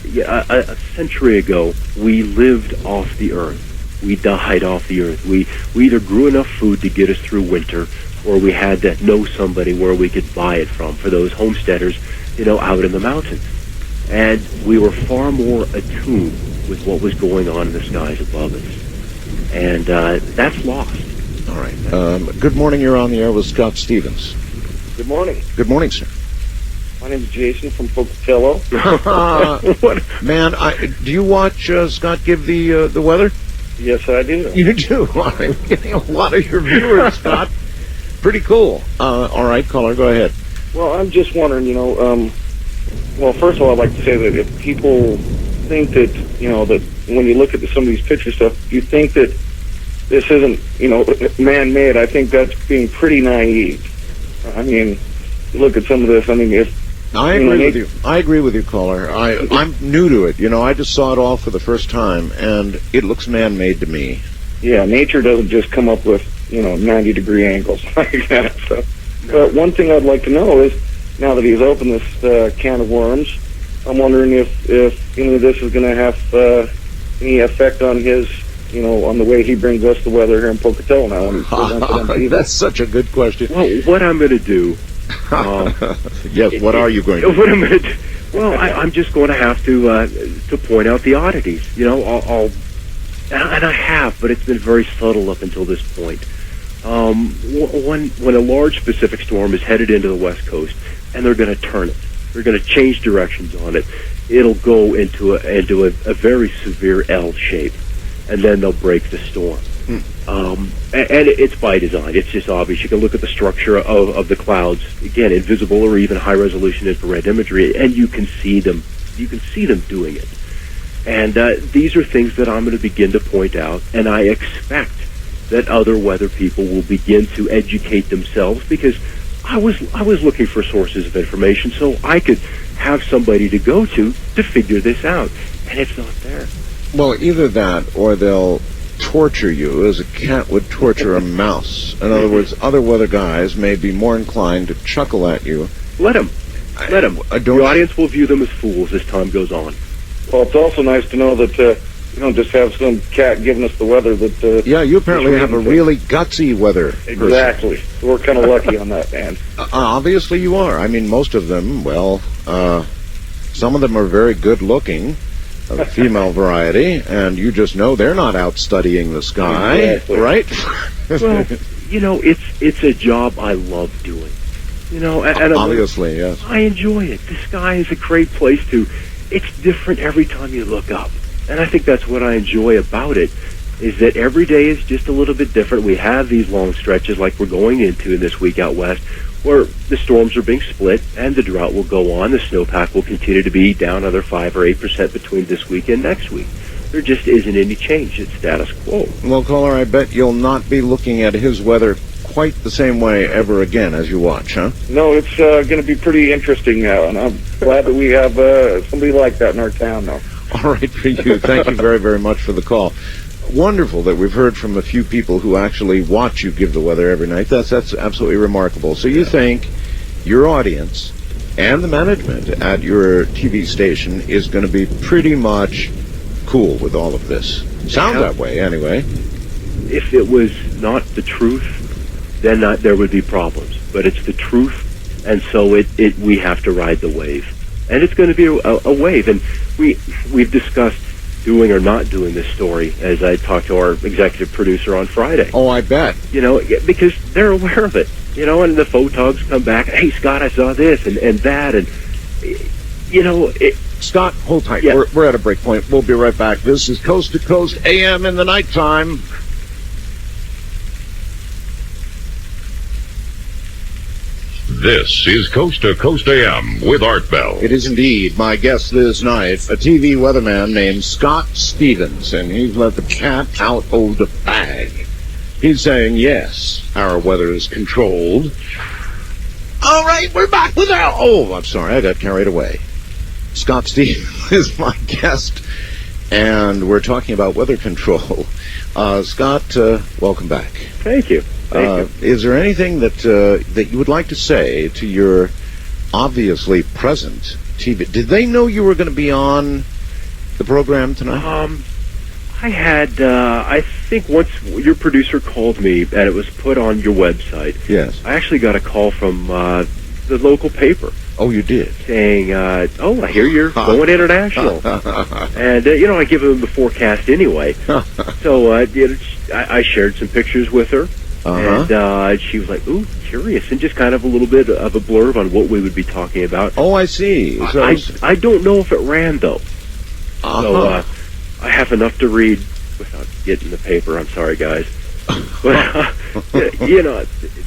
century ago, we lived off the earth. We died off the earth. We either grew enough food to get us through winter, or we had to know somebody where we could buy it from for those homesteaders, out in the mountains. And we were far more attuned with what was going on in the skies above us. And that's lost. All right. Good morning. You're on the air with Scott Stevens. Good morning. Good morning, sir. My name is Jason from Pocatello. Man, do you watch Scott give the weather? Yes, I do. You do? I'm getting a lot of your viewers, Scott. Pretty cool. All right, caller, go ahead. Well, I'm just wondering, well, first of all, I'd like to say that if people think that, that when you look at some of these picture stuff, you think that this isn't, man-made, I think that's being pretty naive. I mean, you look at some of this, I agree with you. I agree with you, caller. I'm new to it. I just saw it all for the first time, and it looks man-made to me. Yeah, nature doesn't just come up with, 90-degree angles like that. So. But one thing I'd like to know is, now that he's opened this can of worms, I'm wondering if this is going to have any effect on his, on the way he brings us the weather here in Pocatello now. When he's presented on That's such a good question. Well, what I'm going to do... yes, what are you going to do? What I'm going to do? Well, I'm just going to have to point out the oddities. And I have, but it's been very subtle up until this point. When a large Pacific storm is headed into the West Coast, and they're going to turn it, they're going to change directions on it, it'll go into a very severe L shape, and then they'll break the storm. And it's by design. It's just obvious. You can look at the structure of the clouds, again, invisible or even high-resolution infrared imagery, and you can see them. You can see them doing it. And these are things that I'm going to begin to point out, and I expect that other weather people will begin to educate themselves, because I was looking for sources of information so I could have somebody to go to figure this out, and it's not there. Well, either that or they'll torture you as a cat would torture a mouse. In other words, other weather guys may be more inclined to chuckle at you. Let them. The audience will view them as fools as time goes on. Well, it's also nice to know that you don't just have some cat giving us the weather. That yeah, you apparently have a really gutsy weather person. Exactly. We're kind of lucky on that, man. Obviously you are. I mean, most of them, well, some of them are very good looking, of the female variety, and you just know they're not out studying the sky, exactly. Right? Well, it's a job I love doing. And obviously, yes. I enjoy it. The sky is a great place to. It's different every time you look up, and I think that's what I enjoy about it. Is that every day is just a little bit different. We have these long stretches like we're going into this week out west, where the storms are being split and the drought will go on. The snowpack will continue to be down another 5 or 8% between this week and next week. There just isn't any change. It's status quo. Well, caller, I bet you'll not be looking at his weather quite the same way ever again as you watch, huh? No, it's going to be pretty interesting now, and I'm glad that we have somebody like that in our town now. All right, for you. Thank you very, very much for the call. Wonderful that we've heard from a few people who actually watch you give the weather every night. That's absolutely remarkable. So you think your audience and the management at your TV station is going to be pretty much cool with all of this? Sounds that way, anyway. If it was not the truth, then there would be problems. But it's the truth, and so we have to ride the wave. And it's going to be a wave. And we've discussed doing or not doing this story, as I talked to our executive producer on Friday. Oh, I bet. Because they're aware of it. And the photogs come back, hey, Scott, I saw this and that, and, Scott, hold tight. Yeah. We're at a break point. We'll be right back. This is Coast to Coast AM in the nighttime. This is Coast to Coast AM with Art Bell. It is indeed. My guest this night, a TV weatherman named Scott Stevens, and he's let the cat out of the bag. He's saying, yes, our weather is controlled. All right, we're back with our... Oh, I'm sorry, I got carried away. Scott Stevens is my guest, and we're talking about weather control. Scott, welcome back. Thank you. Is there anything that you would like to say to your obviously present TV? Did they know you were going to be on the program tonight? I had, I think once your producer called me and it was put on your website. Yes. I actually got a call from the local paper. Oh, you did? Saying, oh, I hear you're going international. And, I give them the forecast anyway. So I shared some pictures with her. And she was like, ooh, curious, and just kind of a little bit of a blurb on what we would be talking about. Oh, I see. So I don't know if it ran, though. So I have enough to read without getting the paper. I'm sorry, guys. But,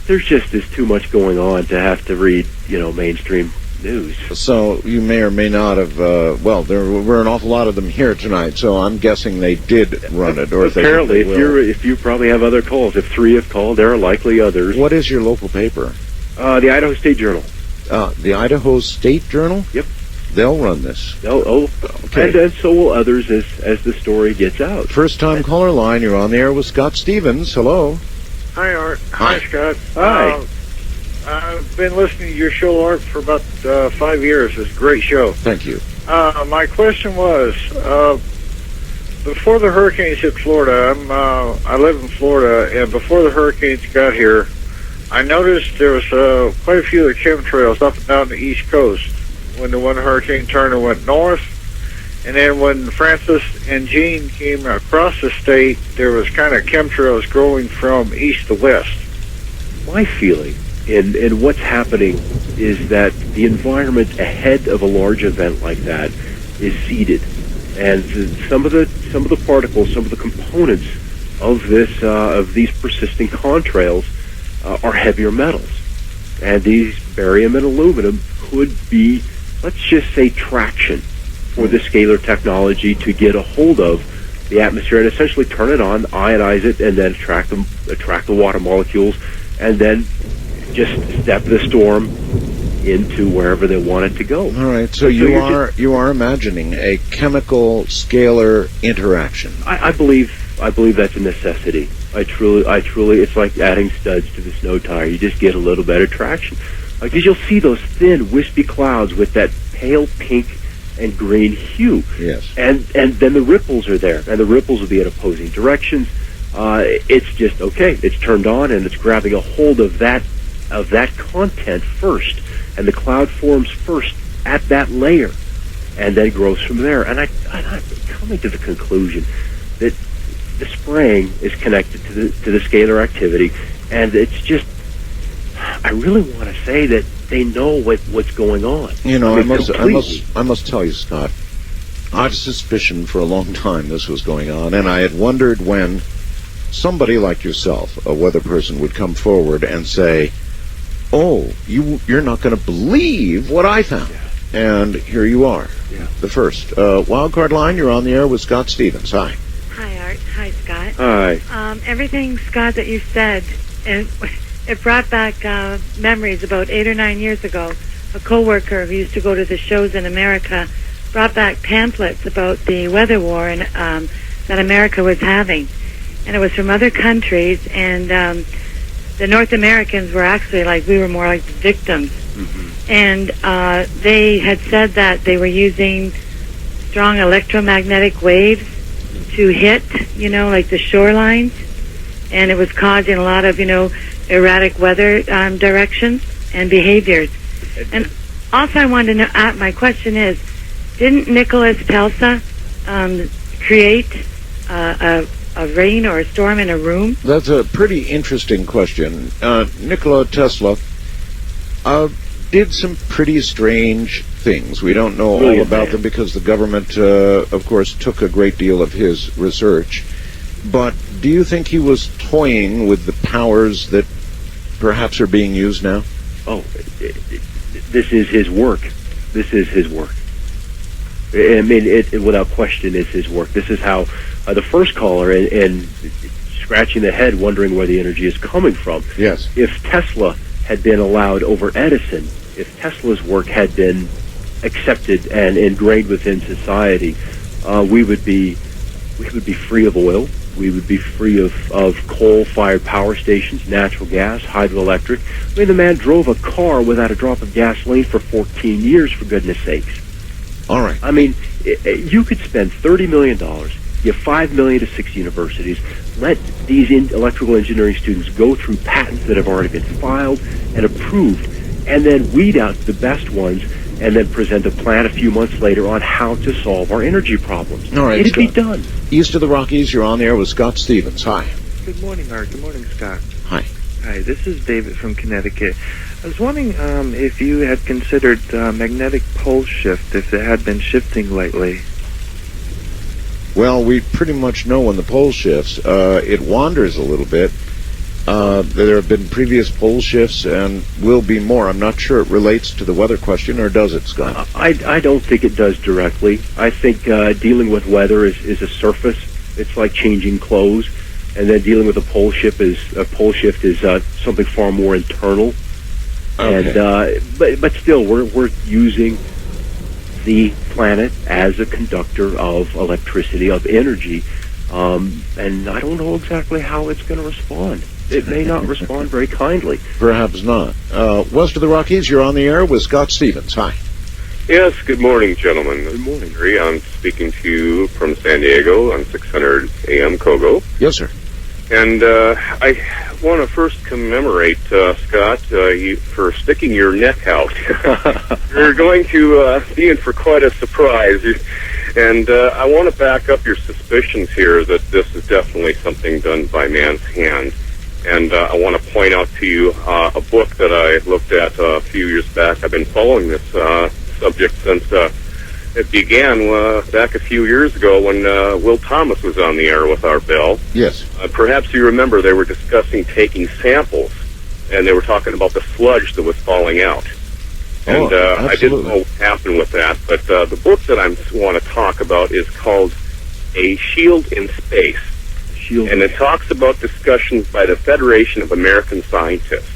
there's just too much going on to have to read, mainstream news. So you may or may not have, there were an awful lot of them here tonight, so I'm guessing they did run it. Or apparently, if you probably have other calls, if 3 have called, there are likely others. What is your local paper? The Idaho State Journal. The Idaho State Journal? Yep. They'll run this. Okay. And so will others as the story gets out. First-time caller line, you're on the air with Scott Stevens. Hello. Hi, Art. Hi, Scott. Hi. I've been listening to your show, Art, for about 5 years. It's a great show. Thank you. My question was, before the hurricanes hit Florida, I live in Florida, and before the hurricanes got here, I noticed there was quite a few of the chemtrails up and down the East Coast when the one hurricane turned and went north. And then when Francis and Jean came across the state, there was kind of chemtrails growing from east to west. My feeling and what's happening is that the environment ahead of a large event like that is seeded, and some of the particles, some of the components of these persisting contrails are heavier metals, and these barium and aluminum could be, let's just say, traction for the scalar technology to get a hold of the atmosphere and essentially turn it on, ionize it, and then attract the water molecules, and then just step the storm into wherever they want it to go. All right, so you are imagining a chemical scalar interaction. I believe that's a necessity. I truly, it's like adding studs to the snow tire. You just get a little better traction. Because you'll see those thin, wispy clouds with that pale pink and green hue. Yes. And then the ripples are there, and the ripples will be in opposing directions. It's just, okay, it's turned on, and it's grabbing a hold of that content first, and the cloud forms first at that layer, and then grows from there. And I'm coming to the conclusion that the spraying is connected to the scalar activity, and it's just, I really want to say that they know what's going on. I must tell you, Scott, I've suspicioned for a long time this was going on, and I had wondered when somebody like yourself, a weather person, would come forward and say, oh, you're not going to believe what I found. Yeah. And here you are, the first. Wildcard line, you're on the air with Scott Stevens. Hi. Hi, Art. Hi, Scott. Hi. Everything, Scott, that you said, it brought back memories. About 8 or 9 years ago, a coworker who used to go to the shows in America brought back pamphlets about the weather war that America was having. And it was from other countries, and the North Americans were actually we were more like the victims. Mm-hmm. And they had said that they were using strong electromagnetic waves to hit, like the shorelines, and it was causing a lot of, erratic weather directions and behaviors. And also I wanted to know, my question is, didn't Nikola Tesla create a rain or a storm in a room? That's a pretty interesting question. Nikola Tesla did some pretty strange things. We don't know all about them because the government, of course, took a great deal of his research. But do you think he was toying with the powers that perhaps are being used now? Oh, this is his work. This is his work. I mean, it without question is his work. This is how the first caller and scratching the head, wondering where the energy is coming from. Yes. If Tesla had been allowed over Edison, if Tesla's work had been accepted and ingrained within society, we would be free of oil. We would be free of coal-fired power stations, natural gas, hydroelectric. I mean, the man drove a car without a drop of gasoline for 14 years, for goodness sakes. All right. I mean, you could spend $30 million, give $5 million to 6 universities, let these electrical engineering students go through patents that have already been filed and approved, and then weed out the best ones, and then present a plan a few months later on how to solve our energy problems. All right, It'd be done. East of the Rockies, you're on the air with Scott Stevens. Hi. Good morning, Art. Good morning, Scott. Hi. Hi, this is David from Connecticut. I was wondering if you had considered magnetic pole shift, if it had been shifting lately. Well, we pretty much know when the pole shifts. It wanders a little bit. There have been previous pole shifts and will be more. I'm not sure it relates to the weather question, or does it, Scott? I don't think it does directly. I think dealing with weather is a surface. It's like changing clothes. And then dealing with a pole shift is something far more internal. Okay. And but still, we're using the planet as a conductor of electricity, of energy, and I don't know exactly how it's going to respond. It may not respond very kindly. Perhaps not. West of the Rockies, you're on the air with Scott Stevens. Hi. Yes, good morning, gentlemen. Good morning. I'm speaking to you from San Diego on 600 AM Kogo. Yes, sir. And I want to first commemorate, Scott, you for sticking your neck out. You're going to be in for quite a surprise. And I want to back up your suspicions here that this is definitely something done by man's hand. And I want to point out to you a book that I looked at a few years back. I've been following this subject since it began back a few years ago when Will Thomas was on the air with Art Bell. Yes. Perhaps you remember they were discussing taking samples, and they were talking about the sludge that was falling out. And I didn't know what happened with that, but the book that I want to talk about is called A Shield in Space. And it talks about discussions by the Federation of American Scientists.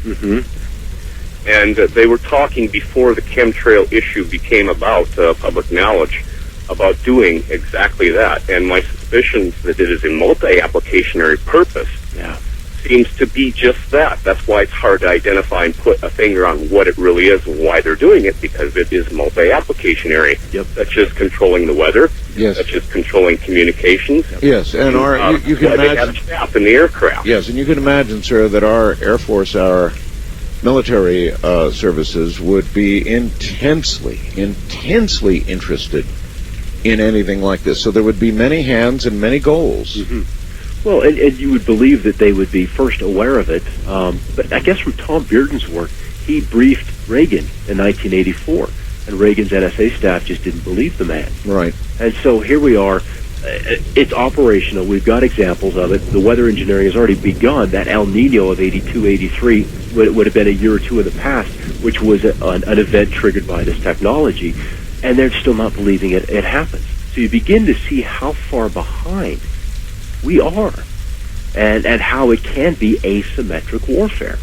Mm-hmm. And they were talking before the chemtrail issue became about public knowledge about doing exactly that. And my suspicion that it is a multi-applicationary purpose seems to be just that. That's why it's hard to identify and put a finger on what it really is and why they're doing it, because it is multi-applicationary. Yep. Such as controlling the weather, yes, such as controlling communications. Yes, and you can imagine. They imagine have staff in the aircraft. Yes, and you can imagine, sir, that our Air Force, our military services would be intensely interested in anything like this. So there would be many hands and many goals. Mm-hmm. Well, and you would believe that they would be first aware of it. But I guess from Tom Bearden's work, he briefed Reagan in 1984, and Reagan's NSA staff just didn't believe the man. Right. And so here we are. It's operational. We've got examples of it. The weather engineering has already begun. That El Nino of 82, 83 would have been a year or two in the past, which was an event triggered by this technology. And they're still not believing it happens. So you begin to see how far behind we are, and how it can be asymmetric warfare,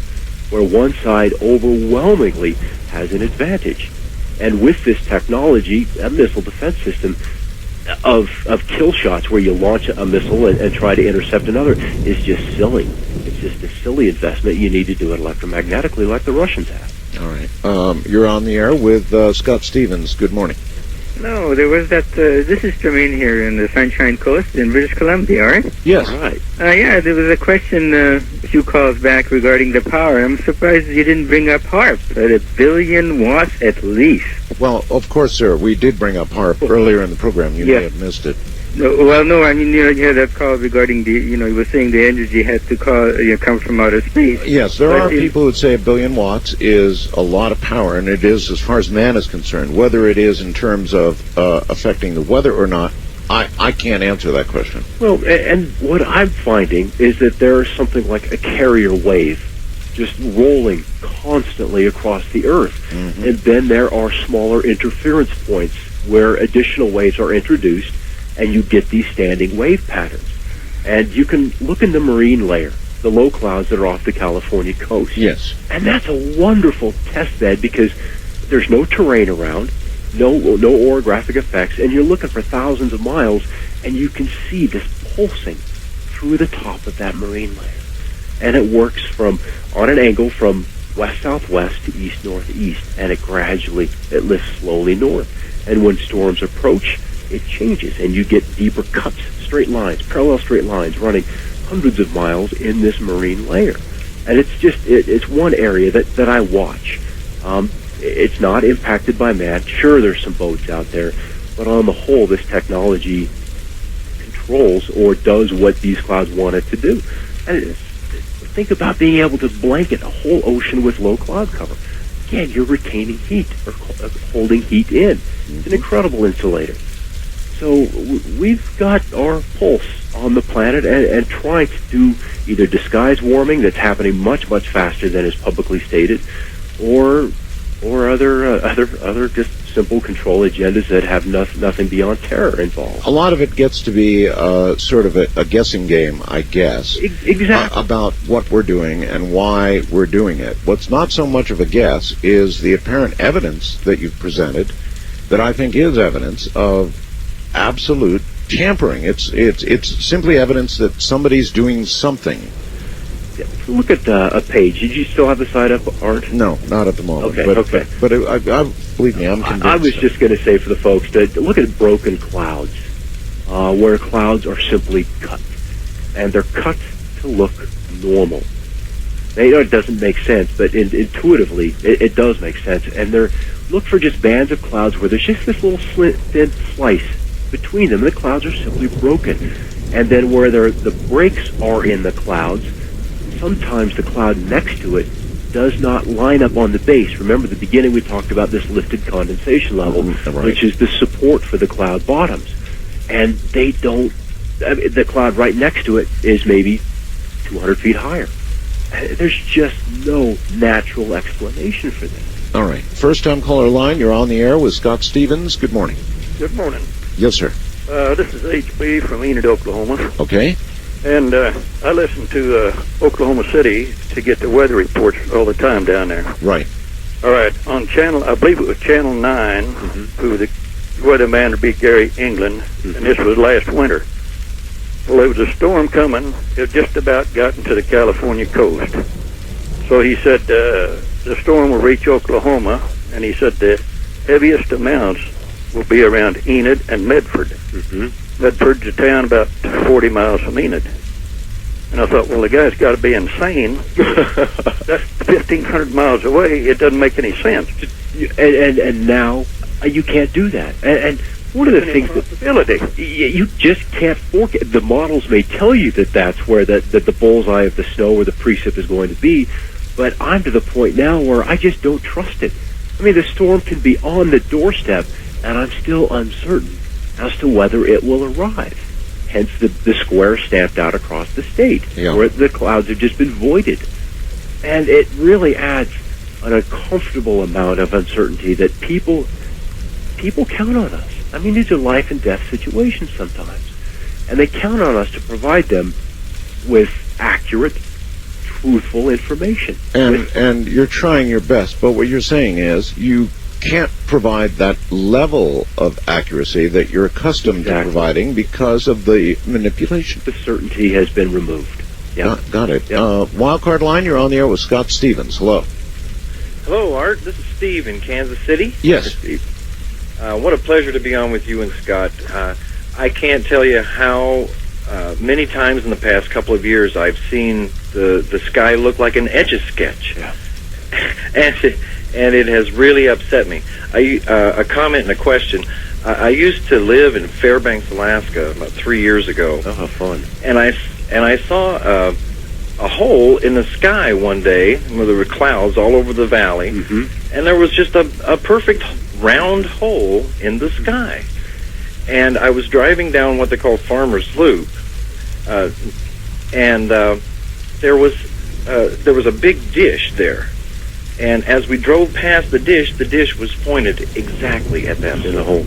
where one side overwhelmingly has an advantage. And with this technology, a missile defense system of kill shots where you launch a missile and try to intercept another is just silly. It's just a silly investment. You need to do it electromagnetically like the Russians have. All right. You're on the air with Scott Stevens. Good morning. No, there was that, this is Jermaine here in the Sunshine Coast in British Columbia, right? Yes. Right. Yeah, there was a question a few calls back regarding the power. I'm surprised you didn't bring up HARP, at 1 billion watts at least. Well, of course, sir. We did bring up HARP earlier in the program. You may have missed it. No, I mean, you had that call regarding the, you were saying the energy had to come from outer space. Yes, there are people who would say 1 billion watts is a lot of power, and it is as far as man is concerned. Whether it is in terms of affecting the weather or not, I can't answer that question. Well, and what I'm finding is that there is something like a carrier wave just rolling constantly across the Earth. Mm-hmm. And then there are smaller interference points where additional waves are introduced, and you get these standing wave patterns. And you can look in the marine layer, the low clouds that are off the California coast. Yes. And that's a wonderful test bed because there's no terrain around, no orographic effects, and you're looking for thousands of miles, and you can see this pulsing through the top of that marine layer. And it works on an angle from west-southwest to east-northeast, and it lifts slowly north. And when storms approach, it changes, and you get deeper cuts, straight lines, parallel straight lines running hundreds of miles in this marine layer. And it's one area that I watch. It's not impacted by man. Sure, there's some boats out there, but on the whole, this technology controls or does what these clouds want it to do. And think about being able to blanket a whole ocean with low cloud cover. Again, you're retaining heat or holding heat in. It's an incredible insulator. So we've got our pulse on the planet and trying to do either disguise warming that's happening much, much faster than is publicly stated, or other just simple control agendas that have nothing beyond terror involved. A lot of it gets to be sort of a guessing game, I guess. Exactly. About what we're doing and why we're doing it. What's not so much of a guess is the apparent evidence that you've presented that I think is evidence of absolute tampering. It's simply evidence that somebody's doing something. Look at a page. Did you still have the site up, Art? No, not at the moment. Okay. But I believe me, I'm convinced. I was just going to say for the folks to look at broken clouds, where clouds are simply cut, and they're cut to look normal. Now, it doesn't make sense, but intuitively, it does make sense. And look for just bands of clouds where there's just this little thin slice between them. The clouds are simply broken. And then where the breaks are in the clouds, sometimes the cloud next to it does not line up on the base. Remember, at the beginning we talked about this lifted condensation level, right, which is the support for the cloud bottoms. And they don't, the cloud right next to it is maybe 200 feet higher. There's just no natural explanation for this. All right. First-time caller line, you're on the air with Scott Stevens. Good morning. Good morning. Yes, sir. This is HB from Enid, Oklahoma. Okay. And I listen to Oklahoma City to get the weather reports all the time down there. Right. All right. On I believe it was Channel 9, who the weatherman would be Gary England, and this was last winter. Well, there was a storm coming. It just about got into the California coast. So he said the storm will reach Oklahoma, and he said the heaviest amounts will be around Enid and Medford. Medford's a town about 40 miles from Enid. And I thought, well, the guy's got to be insane. That's 1,500 miles away. It doesn't make any sense. And now you can't do that. And one of the things that you just can't forecast. The models may tell you that that's where that the bullseye of the snow or the precip is going to be, but I'm to the point now where I just don't trust it. I mean, the storm can be on the doorstep, and I'm still uncertain as to whether it will arrive. Hence the square stamped out across the state, where the clouds have just been voided. And it really adds an uncomfortable amount of uncertainty that people count on us. I mean, these are life and death situations sometimes. And they count on us to provide them with accurate, truthful information. And you're trying your best, but what you're saying is you can't provide that level of accuracy that you're accustomed to providing because of the manipulation. The certainty has been removed. Got it. Wildcard line, you're on the air with Scott Stevens. Hello. Hello, Art. This is Steve in Kansas City. Yes. Steve. What a pleasure to be on with you and Scott. I can't tell you how many times in the past couple of years I've seen the sky look like an Etch-a-Sketch. And it has really upset me. A comment and a question. I used to live in Fairbanks, Alaska about 3 years ago. Oh, how fun. And I saw a hole in the sky one day where there were clouds all over the valley, and there was just a perfect round hole in the sky. And I was driving down what they call Farmer's Loop, and there was a big dish there. And as we drove past the dish was pointed exactly at that in the hole.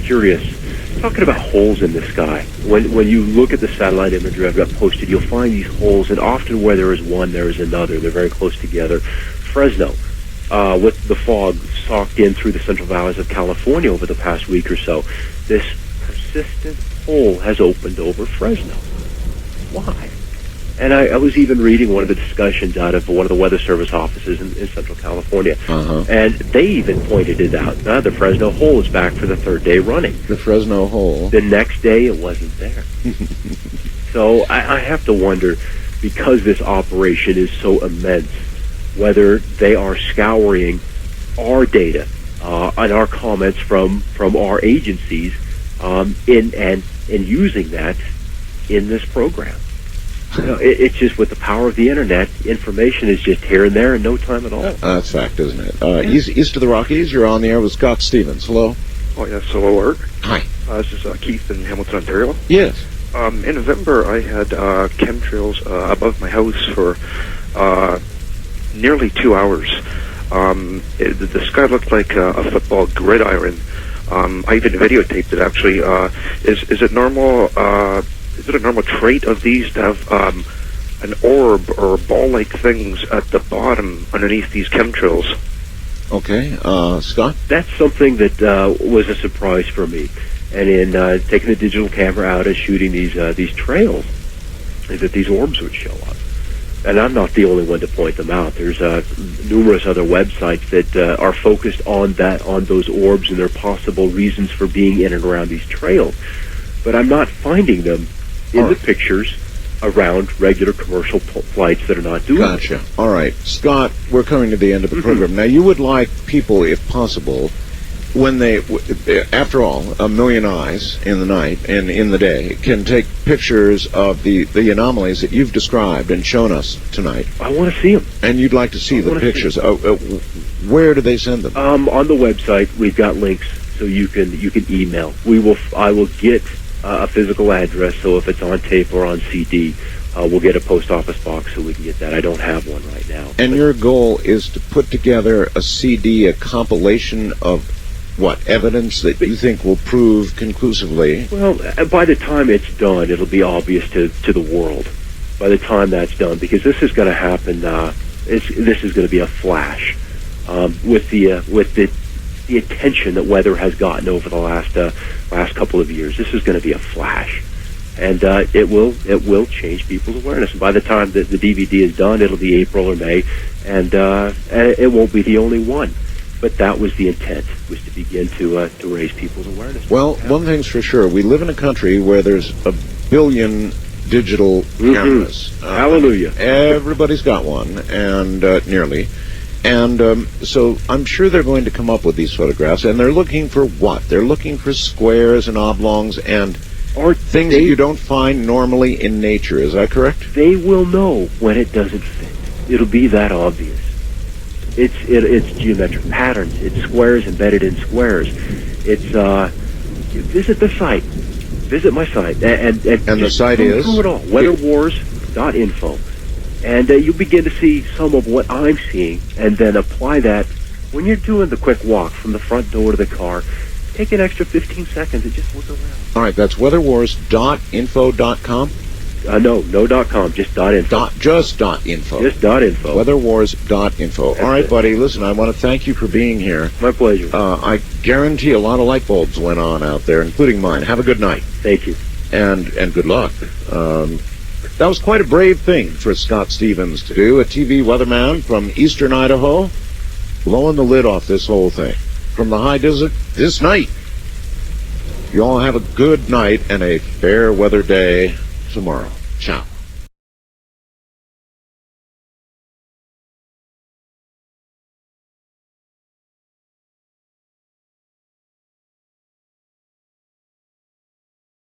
Curious. Talking about holes in the sky. When you look at the satellite imagery I've got posted, you'll find these holes, and often where there is one, there is another. They're very close together. Fresno, with the fog socked in through the central valleys of California over the past week or so, this persistent hole has opened over Fresno. Why? And I was even reading one of the discussions out of one of the Weather Service offices in Central California, and they even pointed it out. The Fresno hole is back for the third day running. The Fresno hole. The next day, it wasn't there. So I have to wonder, because this operation is so immense, whether they are scouring our data and our comments from our agencies and using that in this program. It's just with the power of the internet, information is just here and there in no time at all. That's fact, isn't it? East of the Rockies, you're on the air with Scott Stevens. Hello. Oh, yes. Hello, Art. Hi. This is Keith in Hamilton, Ontario. Yes. In November, I had chemtrails above my house for nearly 2 hours. The sky looked like a football gridiron. I even videotaped it, actually. Is it normal? Is it a normal trait of these to have an orb or ball-like things at the bottom underneath these chemtrails? Okay, Scott? That's something that was a surprise for me. And in taking the digital camera out and shooting these trails, is that these orbs would show up. And I'm not the only one to point them out. There's numerous other websites that are focused on those orbs and their possible reasons for being in and around these trails. But I'm not finding them in the pictures around regular commercial flights that are not doing Gotcha. it. All right. Scott, we're coming to the end of the program. Now, you would like people, if possible, when they, after all, a million eyes in the night and in the day can take pictures of the anomalies that you've described and shown us tonight. I want to see them. And you'd like to see the pictures. Where do they send them? On the website, we've got links so you can email. I will get a physical address, so if it's on tape or on CD, we'll get a post office box so we can get that. I don't have one right now. And your goal is to put together a CD, a compilation of what, evidence that you think will prove conclusively? Well, by the time it's done, it'll be obvious to the world. By the time that's done, because this is going to happen, this is going to be a flash with the attention that weather has gotten over the last couple of years. This is going to be a flash, and it will change people's awareness. And by the time that the DVD is done, it'll be April or May, and it won't be the only one. But that was the intent, was to begin to raise people's awareness. Well, one thing's for sure: we live in a country where there's 1 billion digital cameras. Hallelujah! Everybody's got one, and nearly. And so I'm sure they're going to come up with these photographs, and they're looking for what? They're looking for squares and oblongs and things that you don't find normally in nature. Is that correct? They will know when it doesn't fit. It'll be that obvious. It's geometric patterns. It's squares embedded in squares. It's visit the site. Visit my site. And the site is? Through it all. Weatherwars.info. And you'll begin to see some of what I'm seeing, and then apply that. When you're doing the quick walk from the front door to the car, take an extra 15 seconds and just look around. All right, that's weatherwars.info.com? No .com, just .info. Just .info. Just .info. Weatherwars.info. All right, buddy, listen, I want to thank you for being here. My pleasure. I guarantee a lot of light bulbs went on out there, including mine. Have a good night. Thank you. And good luck. That was quite a brave thing for Scott Stevens to do, a TV weatherman from eastern Idaho, blowing the lid off this whole thing. From the high desert this night. You all have a good night and a fair weather day tomorrow. Ciao.